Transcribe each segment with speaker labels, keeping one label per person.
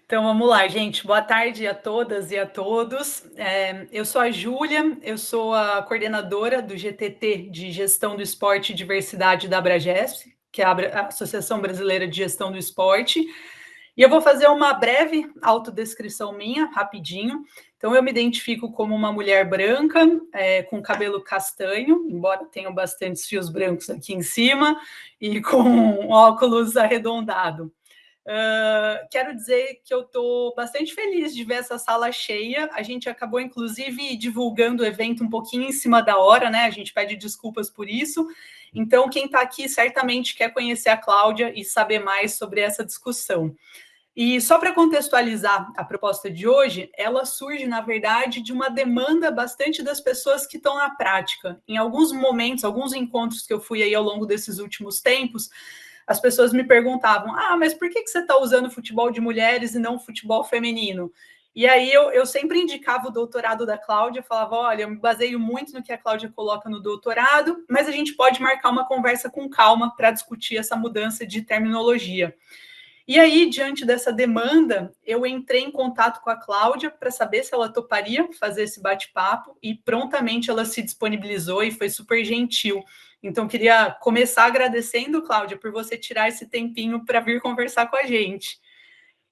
Speaker 1: Então vamos lá, gente. Boa tarde a todas e a todos. Eu sou a Júlia, eu sou a coordenadora do GTT de Gestão do Esporte e Diversidade da Abragesp, que é a Associação Brasileira de Gestão do Esporte. E eu vou fazer uma breve autodescrição minha, rapidinho. Então, eu me identifico como uma mulher branca, com cabelo castanho, embora tenham bastantes fios brancos aqui em cima, e com óculos arredondado. Quero dizer que eu estou bastante feliz de ver essa sala cheia. A gente acabou, inclusive, divulgando o evento um pouquinho em cima da hora, né? A gente pede desculpas por isso. Então, quem está aqui certamente quer conhecer a Cláudia e saber mais sobre essa discussão. E só para contextualizar a proposta de hoje, ela surge, na verdade, de uma demanda bastante das pessoas que estão na prática. Em alguns momentos, alguns encontros que eu fui aí ao longo desses últimos tempos, as pessoas me perguntavam: mas por que você está usando futebol de mulheres e não futebol feminino? E aí eu sempre indicava o doutorado da Cláudia, falava: olha, eu me baseio muito no que a Cláudia coloca no doutorado, mas a gente pode marcar uma conversa com calma para discutir essa mudança de terminologia. E aí, diante dessa demanda, eu entrei em contato com a Cláudia para saber se ela toparia fazer esse bate-papo e prontamente ela se disponibilizou e foi super gentil. Então, queria começar agradecendo, Cláudia, por você tirar esse tempinho para vir conversar com a gente.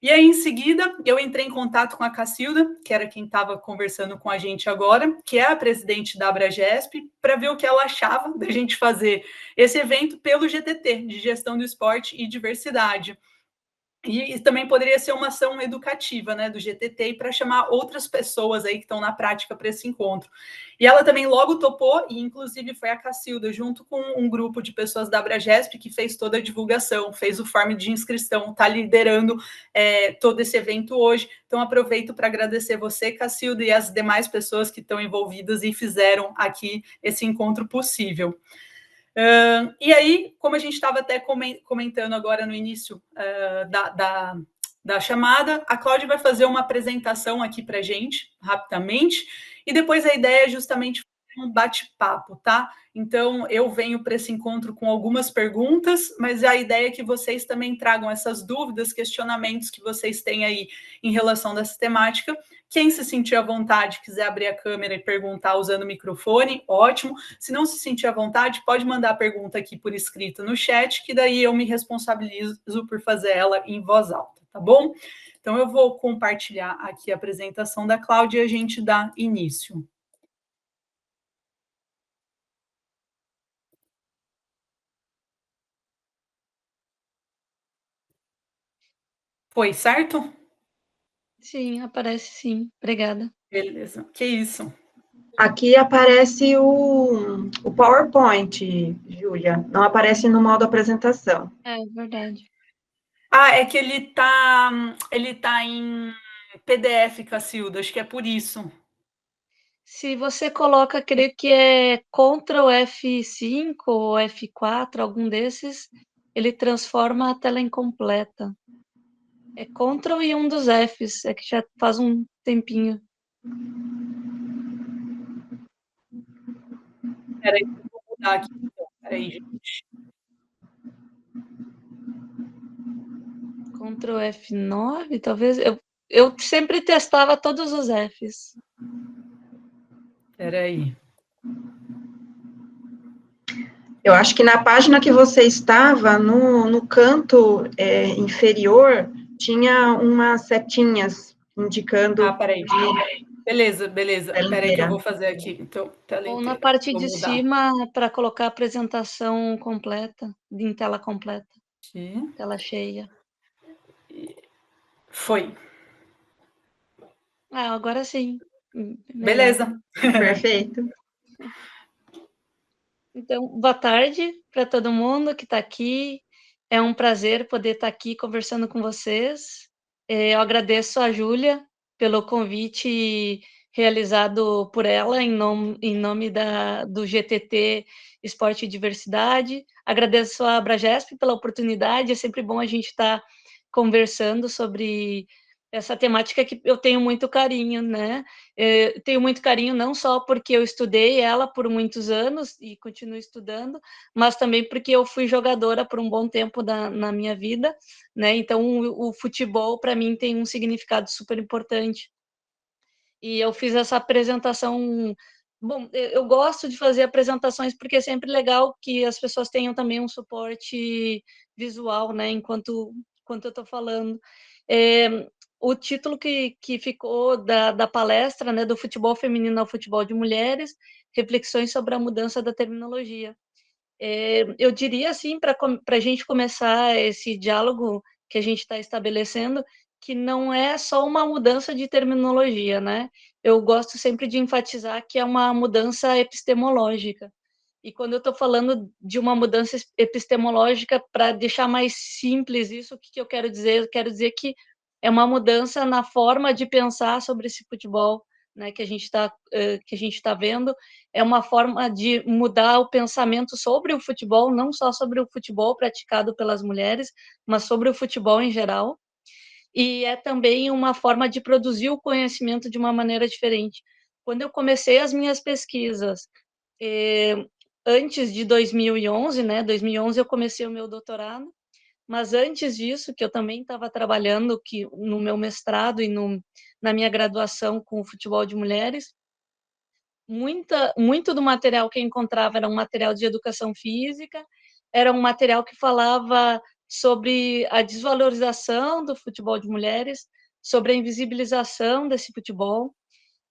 Speaker 1: E aí, em seguida, eu entrei em contato com a Cacilda, que era quem estava conversando com a gente agora, que é a presidente da Abragesp, para ver o que ela achava da gente fazer esse evento pelo GTT, de Gestão do Esporte e Diversidade. E também poderia ser uma ação educativa, né, do GTT, para chamar outras pessoas aí que estão na prática para esse encontro. E ela também logo topou, e inclusive foi a Cacilda, junto com um grupo de pessoas da Abragesp, que fez toda a divulgação, fez o form de inscrição, está liderando todo esse evento hoje. Então, aproveito para agradecer você, Cacilda, e as demais pessoas que estão envolvidas e fizeram aqui esse encontro possível. E aí, como a gente estava até comentando agora no início da chamada, a Cláudia vai fazer uma apresentação aqui para a gente, rapidamente, e depois a ideia é justamente fazer um bate-papo, tá? Então, eu venho para esse encontro com algumas perguntas, mas a ideia é que vocês também tragam essas dúvidas, questionamentos que vocês têm aí em relação dessa temática. Quem se sentir à vontade, quiser abrir a câmera e perguntar usando o microfone, ótimo. Se não se sentir à vontade, pode mandar a pergunta aqui por escrito no chat, que daí eu me responsabilizo por fazer ela em voz alta, tá bom? Então, eu vou compartilhar aqui a apresentação da Cláudia e a gente dá início. Foi, certo?
Speaker 2: Sim, aparece sim. Obrigada.
Speaker 1: Beleza. Que isso?
Speaker 3: Aqui aparece o PowerPoint, Júlia. Não aparece no modo apresentação.
Speaker 2: É verdade.
Speaker 1: É que ele tá em PDF, Cacilda, acho que é por isso.
Speaker 2: Se você coloca, creio que é Ctrl F5 ou F4, algum desses, ele transforma a tela incompleta. É Ctrl e um dos Fs, é que já faz um tempinho.
Speaker 1: Peraí, eu vou mudar aqui. Então. Peraí, gente.
Speaker 2: Ctrl F9, talvez. Eu sempre testava todos os Fs.
Speaker 1: Peraí.
Speaker 3: Eu acho que na página que você estava, no canto inferior, tinha umas setinhas indicando.
Speaker 1: Peraí. Beleza. Peraí que eu vou fazer aqui. Então, tela
Speaker 2: Ou na
Speaker 1: inteira.
Speaker 2: parte
Speaker 1: Vou
Speaker 2: de
Speaker 1: mudar.
Speaker 2: cima, para colocar a apresentação completa, em tela completa.
Speaker 1: Aqui.
Speaker 2: Tela cheia.
Speaker 1: Foi.
Speaker 2: Agora sim. Melhor.
Speaker 1: Beleza.
Speaker 3: Perfeito.
Speaker 2: Então, boa tarde para todo mundo que está aqui. É um prazer poder estar aqui conversando com vocês. Eu agradeço a Júlia pelo convite realizado por ela em nome do GTT Esporte e Diversidade. Agradeço a Abragesp pela oportunidade. É sempre bom a gente estar conversando sobre essa temática que eu tenho muito carinho, né? Tenho muito carinho não só porque eu estudei ela por muitos anos e continuo estudando, mas também porque eu fui jogadora por um bom tempo na minha vida, né? Então, o futebol, para mim, tem um significado super importante. E eu fiz essa apresentação. Bom, eu gosto de fazer apresentações porque é sempre legal que as pessoas tenham também um suporte visual, né? Enquanto eu estou falando. O título que ficou da palestra, né, do futebol feminino ao futebol de mulheres, reflexões sobre a mudança da terminologia. Eu diria, assim, para a gente começar esse diálogo que a gente está estabelecendo, que não é só uma mudança de terminologia, né? Eu gosto sempre de enfatizar que é uma mudança epistemológica. E quando eu estou falando de uma mudança epistemológica, para deixar mais simples isso, o que eu quero dizer? Eu quero dizer que é uma mudança na forma de pensar sobre esse futebol, né, que a gente está vendo, é uma forma de mudar o pensamento sobre o futebol, não só sobre o futebol praticado pelas mulheres, mas sobre o futebol em geral. E é também uma forma de produzir o conhecimento de uma maneira diferente. Quando eu comecei as minhas pesquisas, eh, antes de 2011, né, 2011 eu comecei o meu doutorado, mas antes disso, que eu também estava trabalhando no meu mestrado e na minha graduação com o futebol de mulheres, muito do material que eu encontrava era um material de educação física, era um material que falava sobre a desvalorização do futebol de mulheres, sobre a invisibilização desse futebol,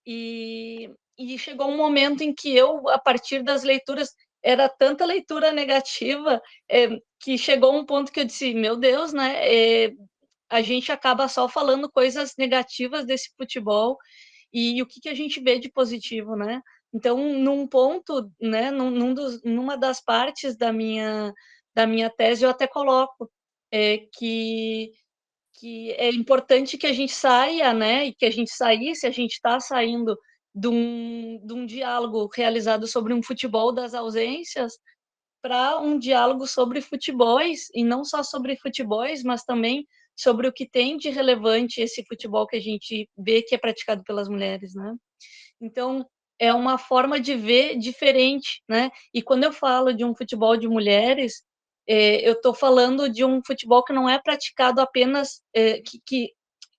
Speaker 2: e chegou um momento em que eu, a partir das leituras, era tanta leitura negativa, que chegou um ponto que eu disse, meu Deus, né, a gente acaba só falando coisas negativas desse futebol, e o que a gente vê de positivo, né? Então, num ponto, né, numa das partes da minha tese, eu até coloco que é importante que a gente saia, né, e que a gente saísse, a gente está saindo de um diálogo realizado sobre um futebol das ausências para um diálogo sobre futebols, e não só sobre futebols, mas também sobre o que tem de relevante esse futebol que a gente vê que é praticado pelas mulheres, né? Então, é uma forma de ver diferente, né? E quando eu falo de um futebol de mulheres, eu estou falando de um futebol que não é praticado apenas, que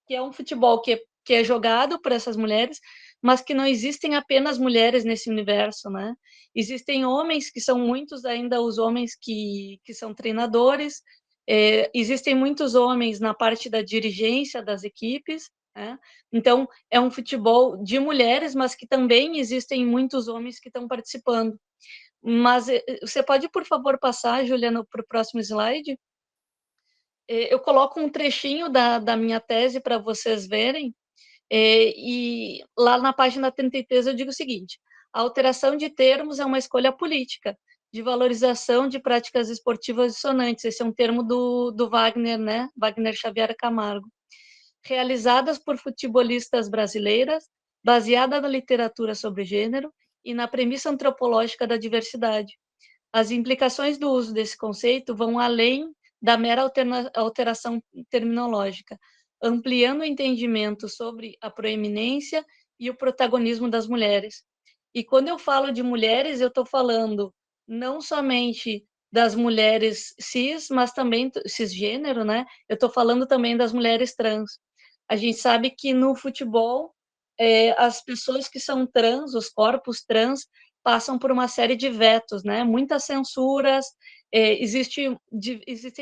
Speaker 2: é um futebol que é jogado por essas mulheres, mas que não existem apenas mulheres nesse universo, né? Existem homens, que são muitos ainda os homens que são treinadores, existem muitos homens na parte da dirigência das equipes, né? Então, é um futebol de mulheres, mas que também existem muitos homens que estão participando. Mas você pode, por favor, passar, Juliana, para o próximo slide? Eu coloco um trechinho da minha tese para vocês verem, e lá na página 33 eu digo o seguinte: a alteração de termos é uma escolha política de valorização de práticas esportivas dissonantes. Esse é um termo do Wagner, né? Wagner Xavier Camargo. Realizadas por futebolistas brasileiras, baseada na literatura sobre gênero e na premissa antropológica da diversidade. As implicações do uso desse conceito vão além da mera alteração terminológica, ampliando o entendimento sobre a proeminência e o protagonismo das mulheres. E quando eu falo de mulheres, eu estou falando não somente das mulheres cis, mas também cisgênero, né? Eu estou falando também das mulheres trans. A gente sabe que no futebol, as pessoas que são trans, os corpos trans, passam por uma série de vetos, né? Muitas censuras, existem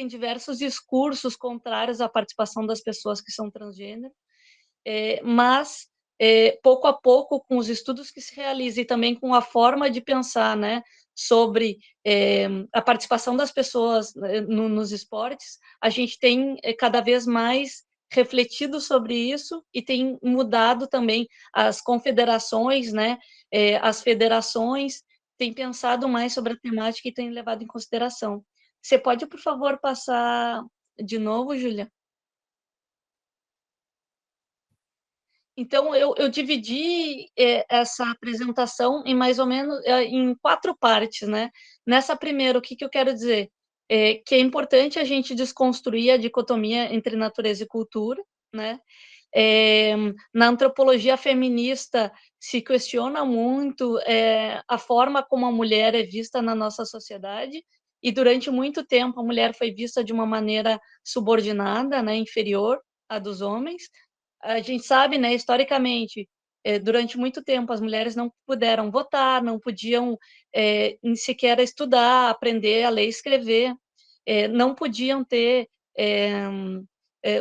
Speaker 2: diversos discursos contrários à participação das pessoas que são transgênero, mas pouco a pouco, com os estudos que se realizam e também com a forma de pensar, né, sobre a participação das pessoas nos esportes, a gente tem cada vez mais refletido sobre isso e tem mudado também as confederações, né, as federações têm pensado mais sobre a temática e têm levado em consideração. Você pode, por favor, passar de novo, Júlia? Então, eu dividi essa apresentação em mais ou menos em 4 partes, né? Nessa primeira, o que eu quero dizer? Que é importante a gente desconstruir a dicotomia entre natureza e cultura, né? Na antropologia feminista se questiona muito a forma como a mulher é vista na nossa sociedade, e durante muito tempo a mulher foi vista de uma maneira subordinada, né, inferior à dos homens. A gente sabe, né, historicamente, durante muito tempo as mulheres não puderam votar, não podiam nem sequer estudar, aprender a ler e escrever, não podiam ter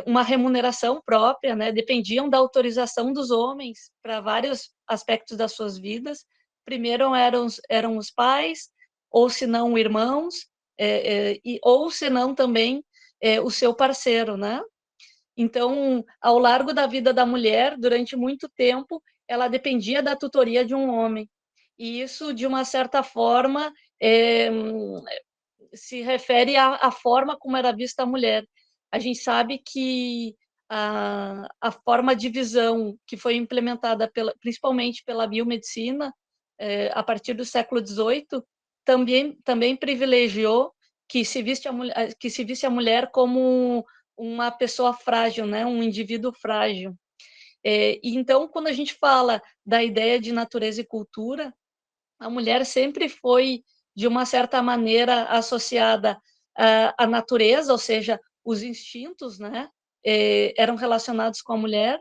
Speaker 2: uma remuneração própria, né, dependiam da autorização dos homens para vários aspectos das suas vidas. Primeiro eram os pais, ou se não irmãos, ou se não também o seu parceiro, né? Então, ao largo da vida da mulher, durante muito tempo, ela dependia da tutoria de um homem. E isso, de uma certa forma, se refere à forma como era vista a mulher. A gente sabe que a forma de visão que foi implementada principalmente pela biomedicina, a partir do século XVIII, também privilegiou que se visse a mulher como uma pessoa frágil, né? Um indivíduo frágil. E então, quando a gente fala da ideia de natureza e cultura, a mulher sempre foi, de uma certa maneira, associada à natureza, ou seja, os instintos, né, eram relacionados com a mulher,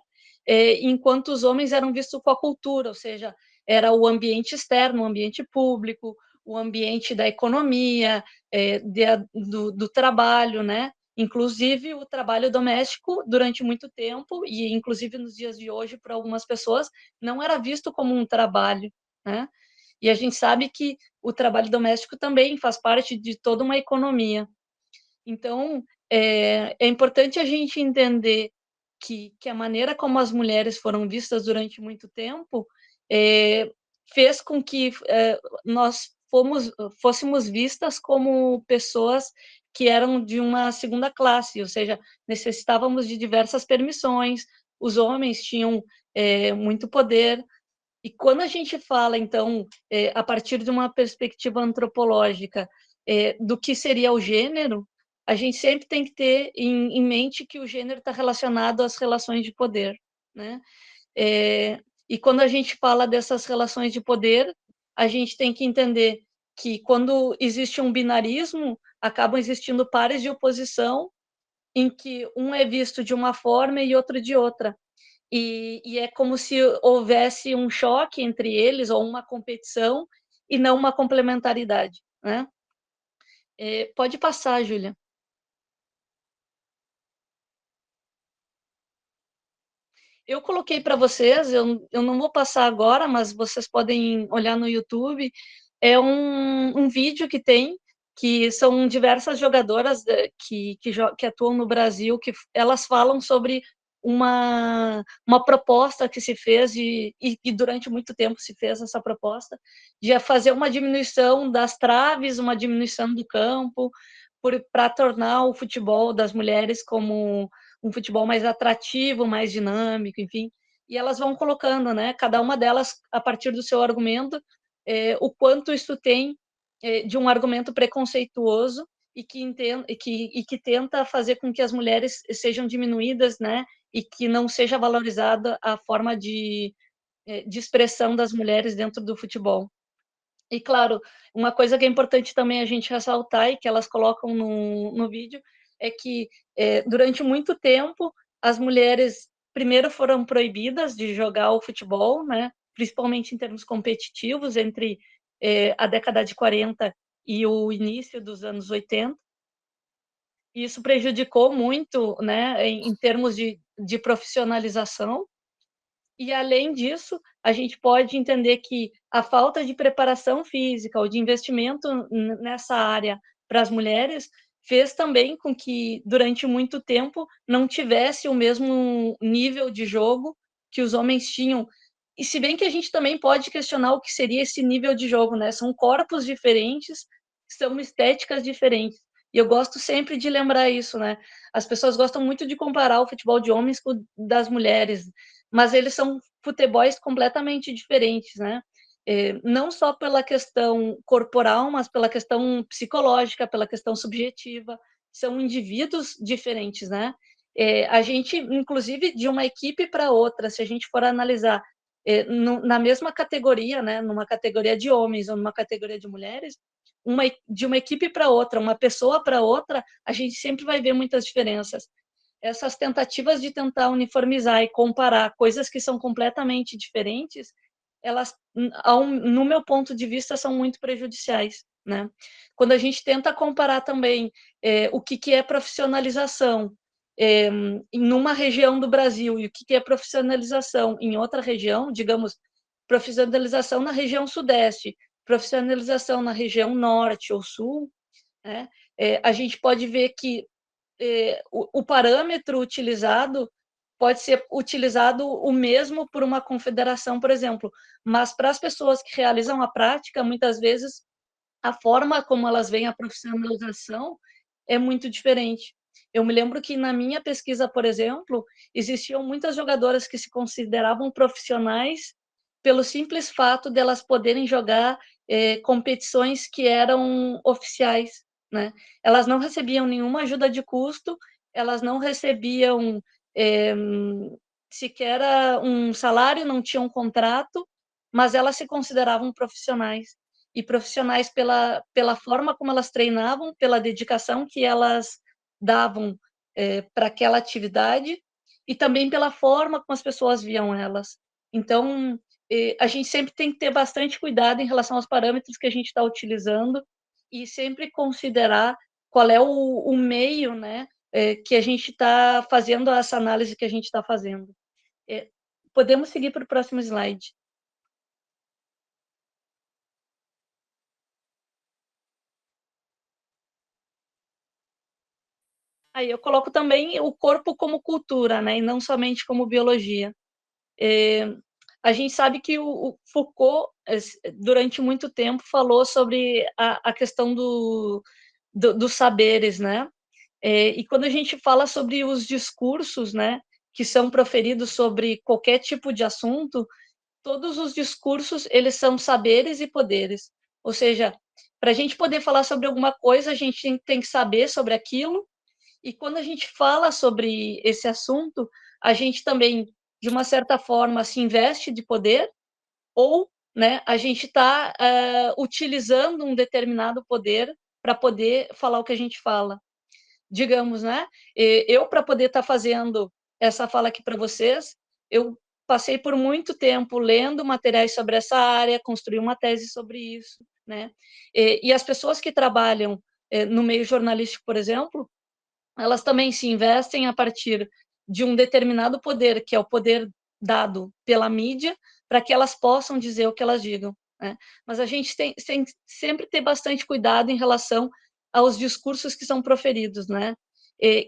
Speaker 2: enquanto os homens eram vistos com a cultura, ou seja, era o ambiente externo, o ambiente público, o ambiente da economia, do trabalho, né? Inclusive o trabalho doméstico, durante muito tempo, e inclusive nos dias de hoje, para algumas pessoas, não era visto como um trabalho, né? E a gente sabe que o trabalho doméstico também faz parte de toda uma economia. Então, é importante a gente entender que a maneira como as mulheres foram vistas durante muito tempo fez com que nós fôssemos vistas como pessoas que eram de uma segunda classe, ou seja, necessitávamos de diversas permissões, os homens tinham muito poder, e quando a gente fala, então, a partir de uma perspectiva antropológica, do que seria o gênero, a gente sempre tem que ter em mente que o gênero está relacionado às relações de poder, né? E quando a gente fala dessas relações de poder, a gente tem que entender que quando existe um binarismo, acabam existindo pares de oposição em que um é visto de uma forma e outro de outra. E é como se houvesse um choque entre eles, ou uma competição, e não uma complementaridade, né? Pode passar, Júlia. Eu coloquei para vocês, eu não vou passar agora, mas vocês podem olhar no YouTube. É um vídeo que tem, que são diversas jogadoras que atuam no Brasil, que elas falam sobre uma proposta que se fez, e durante muito tempo se fez essa proposta, de fazer uma diminuição das traves, uma diminuição do campo, para tornar o futebol das mulheres como um futebol mais atrativo, mais dinâmico, enfim. E elas vão colocando, né, cada uma delas, a partir do seu argumento, o quanto isso tem de um argumento preconceituoso e que tenta fazer com que as mulheres sejam diminuídas, né, e que não seja valorizada a forma de expressão das mulheres dentro do futebol. E, claro, uma coisa que é importante também a gente ressaltar, e que elas colocam no vídeo, é que, durante muito tempo, as mulheres, primeiro, foram proibidas de jogar o futebol, né, principalmente em termos competitivos, entre a década de 40 e o início dos anos 80. Isso prejudicou muito, né, em termos de profissionalização. E, além disso, a gente pode entender que a falta de preparação física ou de investimento nessa área para as mulheres fez também com que, durante muito tempo, não tivesse o mesmo nível de jogo que os homens tinham. E se bem que a gente também pode questionar o que seria esse nível de jogo, né? São corpos diferentes, são estéticas diferentes. E eu gosto sempre de lembrar isso, né? As pessoas gostam muito de comparar o futebol de homens com o das mulheres, mas eles são futebols completamente diferentes, né? Não só pela questão corporal, mas pela questão psicológica, pela questão subjetiva. São indivíduos diferentes, né? A gente, inclusive, de uma equipe para outra, se a gente for analisar na mesma categoria, né, numa categoria de homens ou numa categoria de mulheres, de uma equipe para outra, uma pessoa para outra, a gente sempre vai ver muitas diferenças. Essas tentativas de tentar uniformizar e comparar coisas que são completamente diferentes, elas, no meu ponto de vista, são muito prejudiciais, né? Quando a gente tenta comparar também o que é profissionalização em uma região do Brasil e o que é profissionalização em outra região, digamos, profissionalização na região sudeste, profissionalização na região norte ou sul, né? A gente pode ver que o parâmetro utilizado pode ser utilizado o mesmo por uma confederação, por exemplo, mas para as pessoas que realizam a prática, muitas vezes a forma como elas veem a profissionalização é muito diferente. Eu me lembro que na minha pesquisa, por exemplo, existiam muitas jogadoras que se consideravam profissionais pelo simples fato delas poderem jogar competições que eram oficiais, né? Elas não recebiam nenhuma ajuda de custo, elas não recebiam é, sequer um salário, não tinham um contrato, mas elas se consideravam profissionais. E profissionais pela forma como elas treinavam, pela dedicação que elas davam para aquela atividade e também pela forma como as pessoas viam elas. Então, a gente sempre tem que ter bastante cuidado em relação aos parâmetros que a gente está utilizando e sempre considerar qual é o meio, né, que a gente está fazendo essa análise que a gente está fazendo. Podemos seguir para o próximo slide. Aí eu coloco também o corpo como cultura, né, e não somente como biologia. A gente sabe que o Foucault, durante muito tempo, falou sobre a questão dos saberes, né? E quando a gente fala sobre os discursos, né, que são proferidos sobre qualquer tipo de assunto, todos os discursos, eles são saberes e poderes. Ou seja, para a gente poder falar sobre alguma coisa, a gente tem que saber sobre aquilo, e quando a gente fala sobre esse assunto, a gente também, de uma certa forma, se investe de poder, ou, né, a gente está utilizando um determinado poder para poder falar o que a gente fala. Digamos, né? Eu, para poder estar fazendo essa fala aqui para vocês, eu passei por muito tempo lendo materiais sobre essa área, construí uma tese sobre isso, né? E as pessoas que trabalham no meio jornalístico, por exemplo, elas também se investem a partir de um determinado poder, que é o poder dado pela mídia, para que elas possam dizer o que elas digam, né? Mas a gente tem sempre ter bastante cuidado em relação aos discursos que são proferidos, né?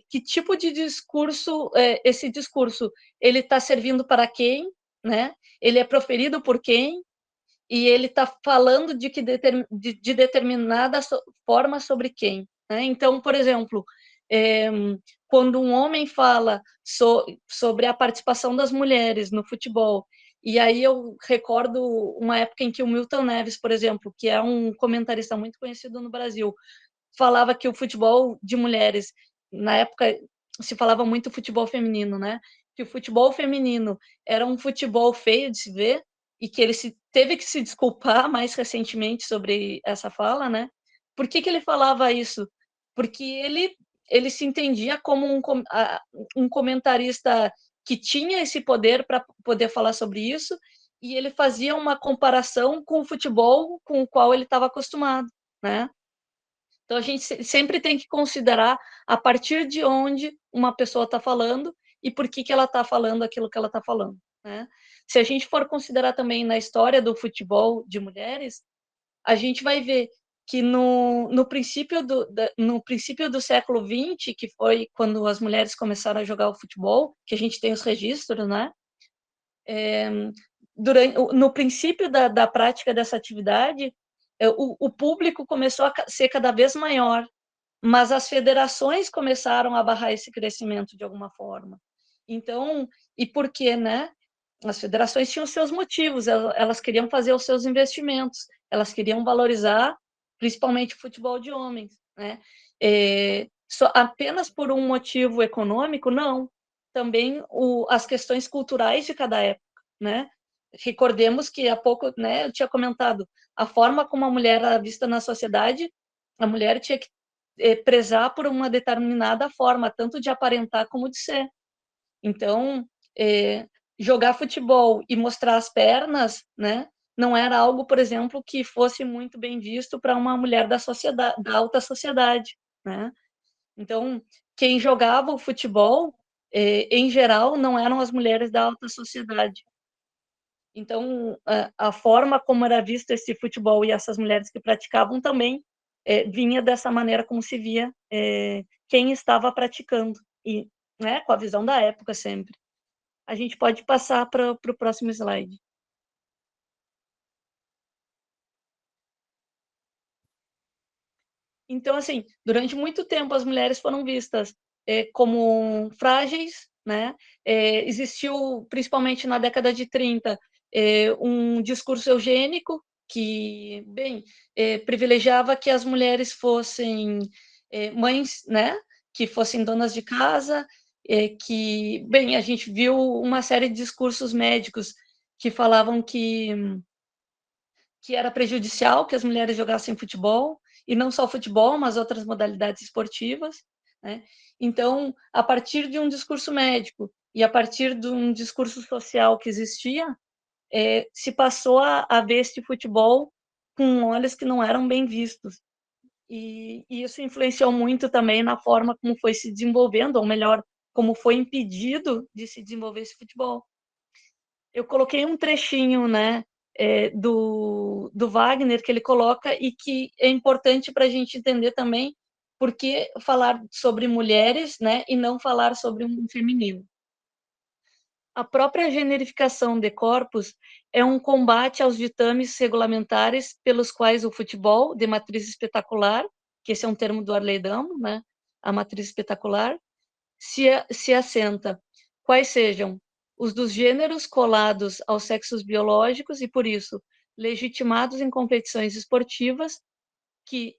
Speaker 2: Que tipo de discurso, esse discurso, ele está servindo para quem, né? Ele é proferido por quem? E ele está falando de determinada forma sobre quem, né? Então, por exemplo, quando um homem fala sobre a participação das mulheres no futebol, e aí eu recordo uma época em que o Milton Neves, por exemplo, que é um comentarista muito conhecido no Brasil, falava que o futebol de mulheres, na época se falava muito futebol feminino, né? Que o futebol feminino era um futebol feio de se ver e que ele teve que se desculpar mais recentemente sobre essa fala, né? Por que ele falava isso? Porque ele se entendia como um comentarista que tinha esse poder para poder falar sobre isso, e ele fazia uma comparação com o futebol com o qual ele estava acostumado, né? Então, a gente sempre tem que considerar a partir de onde uma pessoa está falando e por que ela está falando aquilo que ela está falando, né? Se a gente for considerar também na história do futebol de mulheres, a gente vai ver que no princípio do século XX, que foi quando as mulheres começaram a jogar o futebol, que a gente tem os registros, né? No princípio da prática dessa atividade, o público começou a ser cada vez maior, mas as federações começaram a barrar esse crescimento de alguma forma. Então, e por quê, né? As federações tinham seus motivos, elas queriam fazer os seus investimentos, elas queriam valorizar principalmente o futebol de homens, né? apenas por um motivo econômico, não. Também as questões culturais de cada época, né? Recordemos que há pouco, né, eu tinha comentado, a forma como a mulher era vista na sociedade, a mulher tinha que prezar por uma determinada forma, tanto de aparentar como de ser. Então, jogar futebol e mostrar as pernas, né, não era algo, por exemplo, que fosse muito bem visto para uma mulher da sociedade, da alta sociedade, né? Então, quem jogava o futebol, em geral, não eram as mulheres da alta sociedade. Então, a forma como era visto esse futebol e essas mulheres que praticavam também vinha dessa maneira como se via quem estava praticando, e, né, com a visão da época sempre. A gente pode passar para o próximo slide. Então, assim, durante muito tempo as mulheres foram vistas como frágeis, né? Existiu, principalmente na década de 30, um discurso eugênico que, bem, privilegiava que as mulheres fossem mães, né? Que fossem donas de casa, que, bem, a gente viu uma série de discursos médicos que falavam que era prejudicial que as mulheres jogassem futebol, e não só futebol, mas outras modalidades esportivas, né? Então, a partir de um discurso médico e a partir de um discurso social que existia, se passou a ver este futebol com olhos que não eram bem vistos. E isso influenciou muito também na forma como foi se desenvolvendo, ou melhor, como foi impedido de se desenvolver esse futebol. Eu coloquei um trechinho, né, do Wagner, que ele coloca, e que é importante para a gente entender também por que falar sobre mulheres, né, e não falar sobre um feminino. A própria generificação de corpos é um combate aos ditames regulamentares pelos quais o futebol, de matriz espetacular, que esse é um termo do Arleidão, né, a matriz espetacular, se assenta, quais sejam os dos gêneros colados aos sexos biológicos e, por isso, legitimados em competições esportivas que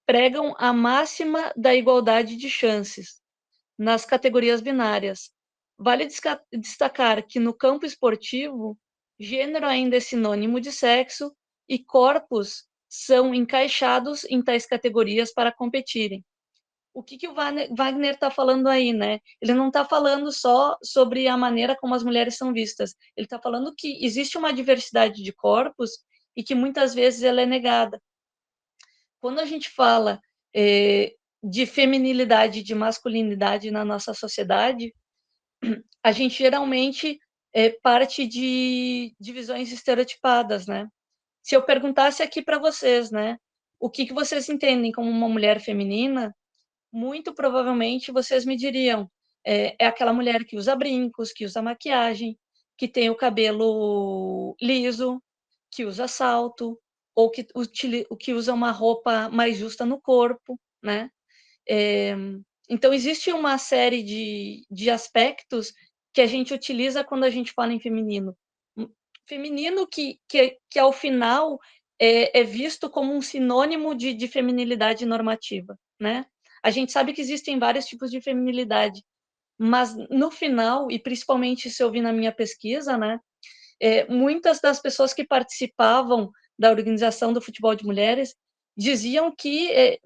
Speaker 2: pregam a máxima da igualdade de chances nas categorias binárias. Vale destacar que, no campo esportivo, gênero ainda é sinônimo de sexo e corpos são encaixados em tais categorias para competirem. O que o Wagner está falando aí, né? Ele não está falando só sobre a maneira como as mulheres são vistas. Ele está falando que existe uma diversidade de corpos e que muitas vezes ela é negada. Quando a gente fala de feminilidade e de masculinidade na nossa sociedade, a gente geralmente parte de visões estereotipadas, né? Se eu perguntasse aqui para vocês, né, o que vocês entendem como uma mulher feminina, muito provavelmente vocês me diriam, é aquela mulher que usa brincos, que usa maquiagem, que tem o cabelo liso, que usa salto, ou que usa uma roupa mais justa no corpo, né? Então, existe uma série de aspectos que a gente utiliza quando a gente fala em feminino. Feminino que ao final, é visto como um sinônimo de feminilidade normativa, né? A gente sabe que existem vários tipos de feminilidade, mas no final, e principalmente se eu vi na minha pesquisa, né, muitas das pessoas que participavam da organização do futebol de mulheres diziam que,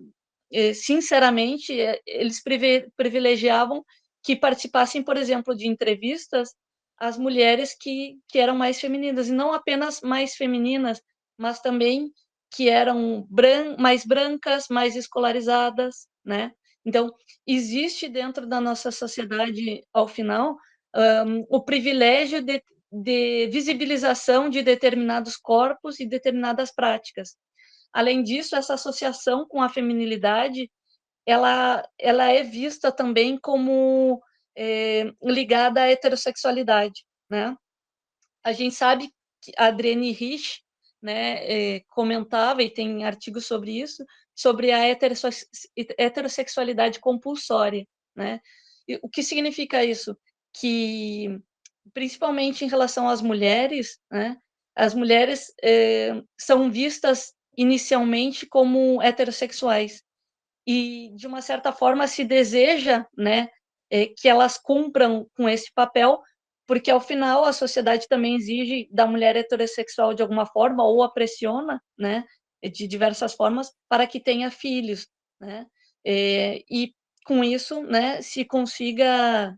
Speaker 2: sinceramente, eles privilegiavam que participassem, por exemplo, de entrevistas as mulheres que eram mais femininas, e não apenas mais femininas, mas também que eram mais brancas, mais escolarizadas, né? Então, existe dentro da nossa sociedade, ao final, o privilégio de visibilização de determinados corpos e determinadas práticas. Além disso, essa associação com a feminilidade, ela é vista também como ligada à heterossexualidade, né? A gente sabe que a Adrienne Rich, né, comentava, e tem artigos sobre isso, sobre a heterossexualidade compulsória, né? E o que significa isso? Que, principalmente em relação às mulheres, né, as mulheres são vistas inicialmente como heterossexuais, e, de uma certa forma, se deseja, né, que elas cumpram com esse papel, porque, ao final, a sociedade também exige da mulher heterossexual de alguma forma, ou a pressiona, né, de diversas formas, para que tenha filhos, né, e, com isso, né, se consiga...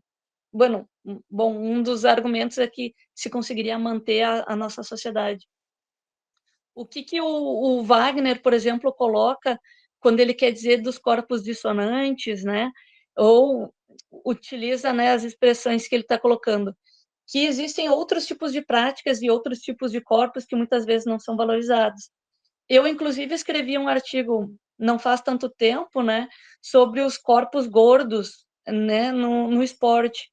Speaker 2: Bueno, bom, um dos argumentos é que se conseguiria manter a nossa sociedade. O que o Wagner, por exemplo, coloca quando ele quer dizer dos corpos dissonantes, né? Ou utiliza, né, as expressões que ele está colocando, que existem outros tipos de práticas e outros tipos de corpos que muitas vezes não são valorizados. Eu, inclusive, escrevi um artigo não faz tanto tempo, né, sobre os corpos gordos, né, no esporte,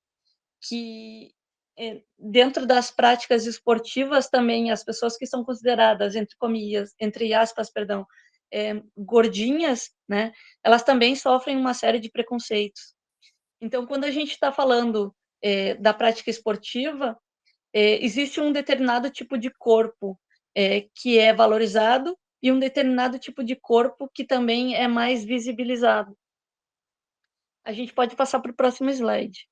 Speaker 2: que dentro das práticas esportivas também as pessoas que são consideradas, entre aspas, perdão, gordinhas, né, elas também sofrem uma série de preconceitos. Então, quando a gente está falando da prática esportiva, existe um determinado tipo de corpo que é valorizado e um determinado tipo de corpo que também é mais visibilizado. A gente pode passar para o próximo slide.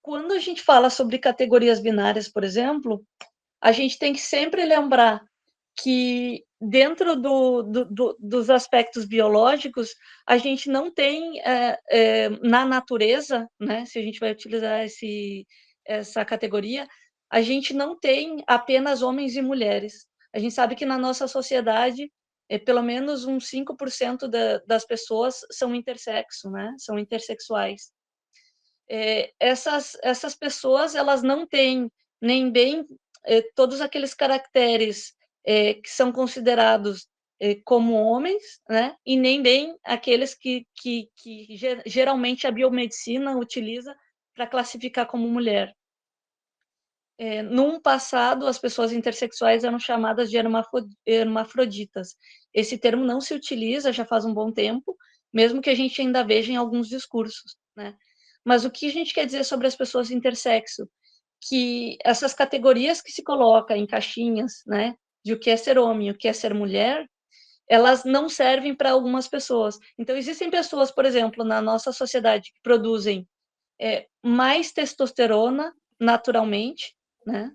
Speaker 2: Quando a gente fala sobre categorias binárias, por exemplo, a gente tem que sempre lembrar que, dentro dos aspectos biológicos, a gente não tem, na natureza, né, se a gente vai utilizar essa categoria, a gente não tem apenas homens e mulheres. A gente sabe que, na nossa sociedade, pelo menos uns 5% das pessoas são intersexo, né, são intersexuais. Essas pessoas, elas não têm nem bem todos aqueles caracteres que são considerados como homens, né, e nem bem aqueles que geralmente a biomedicina utiliza para classificar como mulher. Num passado, as pessoas intersexuais eram chamadas de hermafroditas. Esse termo não se utiliza já faz um bom tempo, mesmo que a gente ainda veja em alguns discursos, né? Mas o que a gente quer dizer sobre as pessoas intersexo? Que essas categorias que se colocam em caixinhas, né, de o que é ser homem e o que é ser mulher, elas não servem para algumas pessoas. Então, existem pessoas, por exemplo, na nossa sociedade, que produzem mais testosterona naturalmente, né?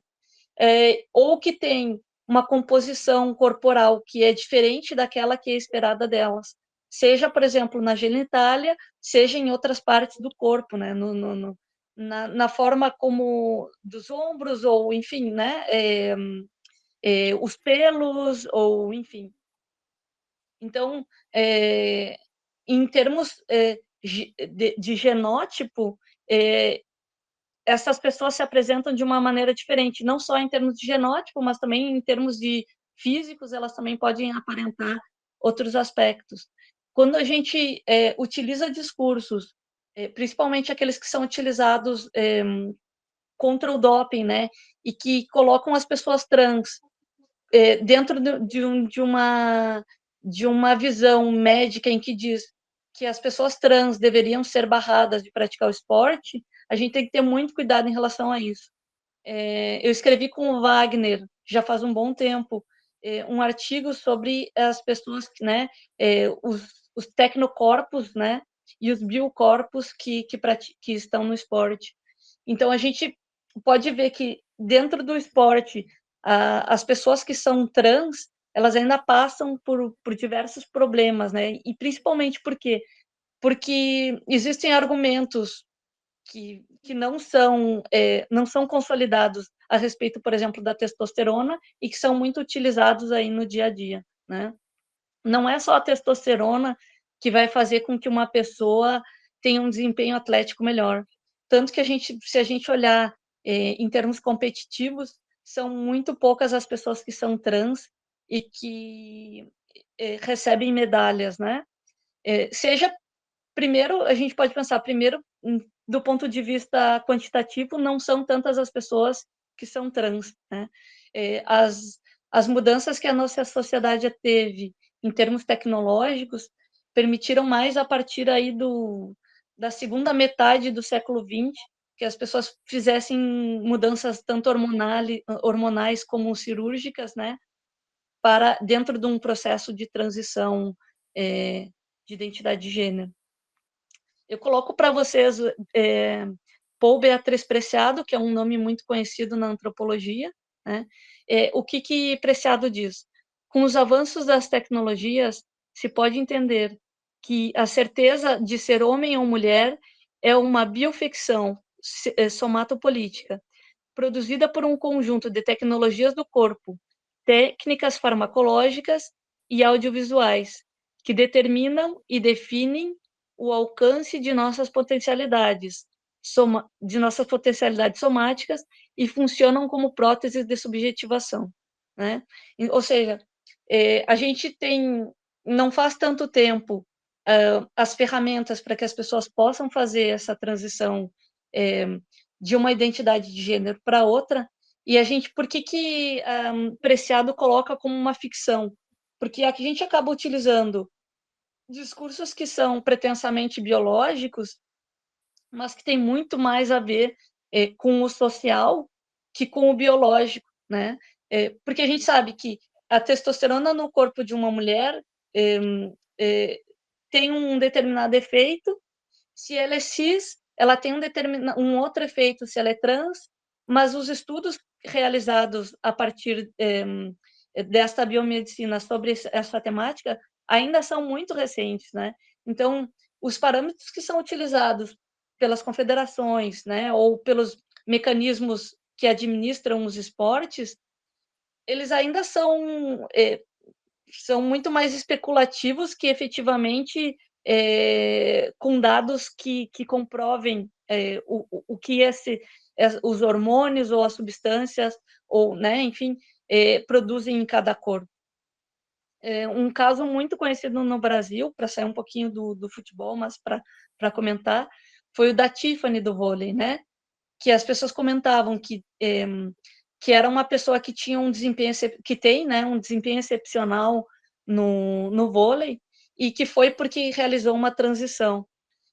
Speaker 2: Ou que tem uma composição corporal que é diferente daquela que é esperada delas, seja, por exemplo, na genitália, seja em outras partes do corpo, né? Na forma como dos ombros, ou enfim, né? Os pelos, ou enfim. Então, em termos de genótipo, essas pessoas se apresentam de uma maneira diferente, não só em termos de genótipo, mas também em termos de físicos, elas também podem aparentar outros aspectos. Quando a gente utiliza discursos, principalmente aqueles que são utilizados contra o doping, né, e que colocam as pessoas trans dentro de uma visão médica em que diz que as pessoas trans deveriam ser barradas de praticar o esporte, a gente tem que ter muito cuidado em relação a isso. Eu escrevi com o Wagner, já faz um bom tempo, um artigo sobre as pessoas, né, os tecnocorpos, né, e os biocorpos que estão no esporte. Então, a gente pode ver que, dentro do esporte, as pessoas que são trans, elas ainda passam por diversos problemas, né, e principalmente porque existem argumentos que não são consolidados a respeito, por exemplo, da testosterona, e que são muito utilizados aí no dia a dia, né? Não é só a testosterona que vai fazer com que uma pessoa tenha um desempenho atlético melhor. Tanto que se a gente olhar em termos competitivos, são muito poucas as pessoas que são trans e que recebem medalhas, né? Seja Primeiro, a gente pode pensar, primeiro, do ponto de vista quantitativo, não são tantas as pessoas que são trans, né? As mudanças que a nossa sociedade teve em termos tecnológicos permitiram mais a partir aí da segunda metade do século XX, que as pessoas fizessem mudanças tanto hormonais como cirúrgicas, né? para dentro de um processo de transição de identidade de gênero. Eu coloco para vocês Paul Beatriz Preciado, que é um nome muito conhecido na antropologia, né? O que Preciado diz? Com os avanços das tecnologias, se pode entender que a certeza de ser homem ou mulher é uma bioficção somatopolítica, produzida por um conjunto de tecnologias do corpo, técnicas farmacológicas e audiovisuais, que determinam e definem o alcance de nossas potencialidades, somáticas e funcionam como próteses de subjetivação, né? Ou seja, a gente tem, não faz tanto tempo, as ferramentas para que as pessoas possam fazer essa transição de uma identidade de gênero para outra, e a gente, por que Preciado coloca como uma ficção? Porque a gente acaba utilizando discursos que são pretensamente biológicos, mas que tem muito mais a ver com o social que com o biológico, né? Porque a gente sabe que a testosterona no corpo de uma mulher tem um determinado efeito, se ela é cis, ela tem um outro efeito se ela é trans, mas os estudos realizados a partir desta biomedicina sobre essa temática ainda são muito recentes, né? Então, os parâmetros que são utilizados pelas confederações, né, ou pelos mecanismos que administram os esportes, eles ainda são muito mais especulativos que efetivamente com dados que comprovem o que os hormônios ou as substâncias, ou, né, enfim, produzem em cada corpo. Um caso muito conhecido no Brasil, para sair um pouquinho do futebol, mas para comentar, foi o da Tiffany do vôlei, né? Que as pessoas comentavam que era uma pessoa que tinha um desempenho, que tem, né, um desempenho excepcional no vôlei, e que foi porque realizou uma transição.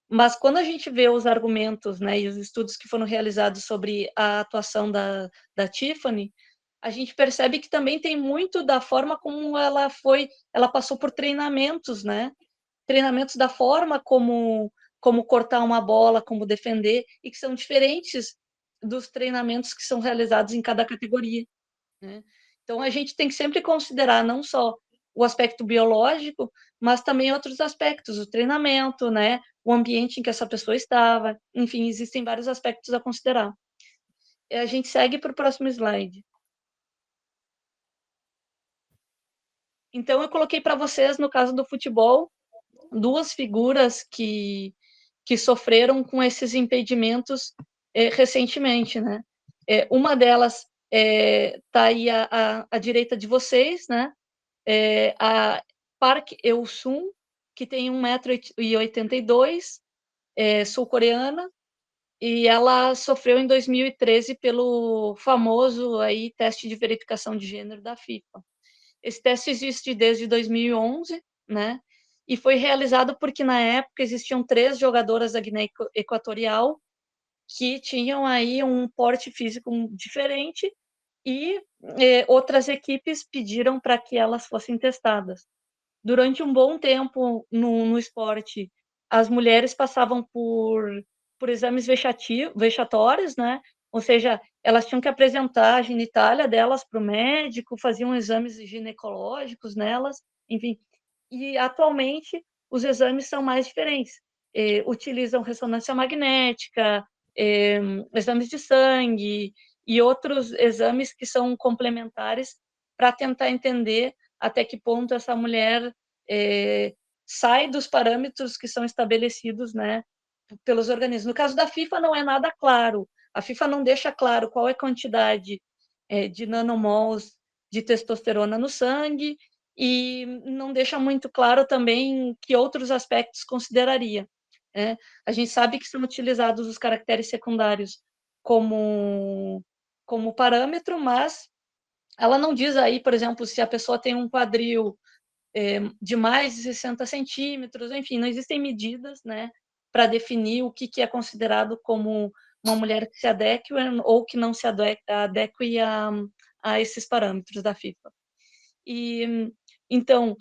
Speaker 2: Mas quando a gente vê os argumentos, né, e os estudos que foram realizados sobre a atuação da Tiffany, a gente percebe que também tem muito da forma como ela passou por treinamentos, né? Treinamentos da forma como cortar uma bola, como defender, e que são diferentes dos treinamentos que são realizados em cada categoria, né? Então, a gente tem que sempre considerar não só o aspecto biológico, mas também outros aspectos, o treinamento, né? O ambiente em que essa pessoa estava, enfim, existem vários aspectos a considerar. A gente segue para o próximo slide. Então, eu coloquei para vocês, no caso do futebol, duas figuras que sofreram com esses impedimentos recentemente, né? Uma delas está aí à direita de vocês, né? A Park Eun-sung, que tem 1,82 m, sul-coreana, e ela sofreu em 2013 pelo famoso aí teste de verificação de gênero da FIFA. Esse teste existe desde 2011, né? E foi realizado porque, na época, existiam 3 jogadoras da Guiné Equatorial que tinham aí um porte físico diferente e outras equipes pediram para que elas fossem testadas. Durante um bom tempo no esporte, as mulheres passavam por exames vexatórios, né? Ou seja, elas tinham que apresentar a genitália delas para o médico, faziam exames ginecológicos nelas, enfim. E atualmente os exames são mais diferentes. Utilizam ressonância magnética, exames de sangue e outros exames que são complementares para tentar entender até que ponto essa mulher sai dos parâmetros que são estabelecidos, né, pelos organismos. No caso da FIFA não é nada claro. A FIFA não deixa claro qual é a quantidade de nanomols de testosterona no sangue e não deixa muito claro também que outros aspectos consideraria. Né? A gente sabe que são utilizados os caracteres secundários como parâmetro, mas ela não diz aí, por exemplo, se a pessoa tem um quadril de mais de 60 centímetros, enfim, não existem medidas, né, para definir o que é considerado como uma mulher que se adeque ou que não se adeque a esses parâmetros da FIFA. E então,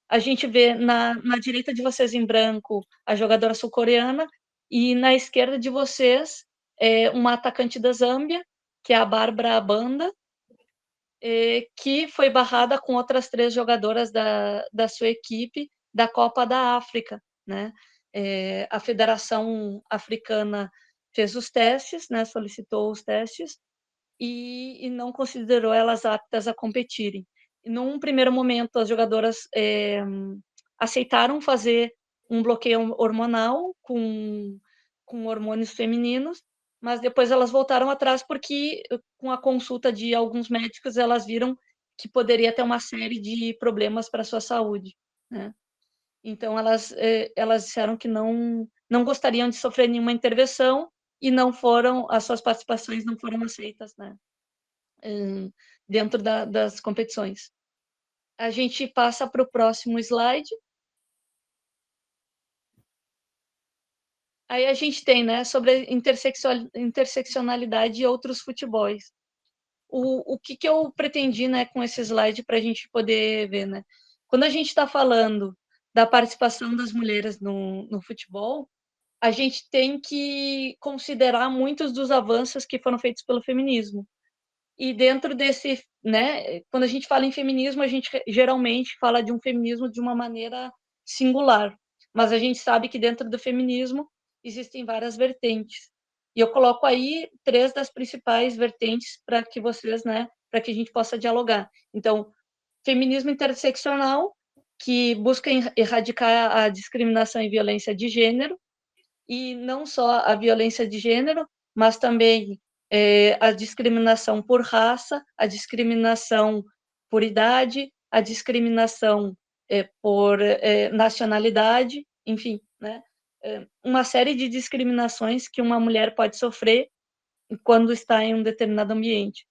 Speaker 2: a gente vê na direita de vocês em branco a jogadora sul-coreana e na esquerda de vocês uma atacante da Zâmbia, que é a Bárbara Banda, que foi barrada com outras 3 jogadoras da sua equipe da Copa da África, né? A Federação Africana fez os testes, né? Solicitou os testes e não considerou elas aptas a competirem. Num primeiro momento, as jogadoras aceitaram fazer um bloqueio hormonal com hormônios femininos, mas depois elas voltaram atrás porque, com a consulta de alguns médicos, elas viram que poderia ter uma série de problemas para a sua saúde, né? Então, elas disseram que não gostariam de sofrer nenhuma intervenção e não foram, as suas participações não foram aceitas, né? Dentro das competições. A gente passa para o próximo slide. Aí a gente tem, né, sobre interseccionalidade e outros futebols. O que eu pretendi, né, com esse slide para a gente poder ver, né? Quando a gente está falando da participação das mulheres no futebol, a gente tem que considerar muitos dos avanços que foram feitos pelo feminismo. E dentro desse, né, quando a gente fala em feminismo, a gente geralmente fala de um feminismo de uma maneira singular, mas a gente sabe que dentro do feminismo existem várias vertentes. E eu coloco aí 3 das principais vertentes para que vocês, né, para que a gente possa dialogar. Então, feminismo interseccional, que busca erradicar a discriminação e violência de gênero, e não só a violência de gênero, mas também a discriminação por raça, a discriminação por idade, a discriminação por nacionalidade, enfim, né? Uma série de discriminações que uma mulher pode sofrer quando está em um determinado ambiente.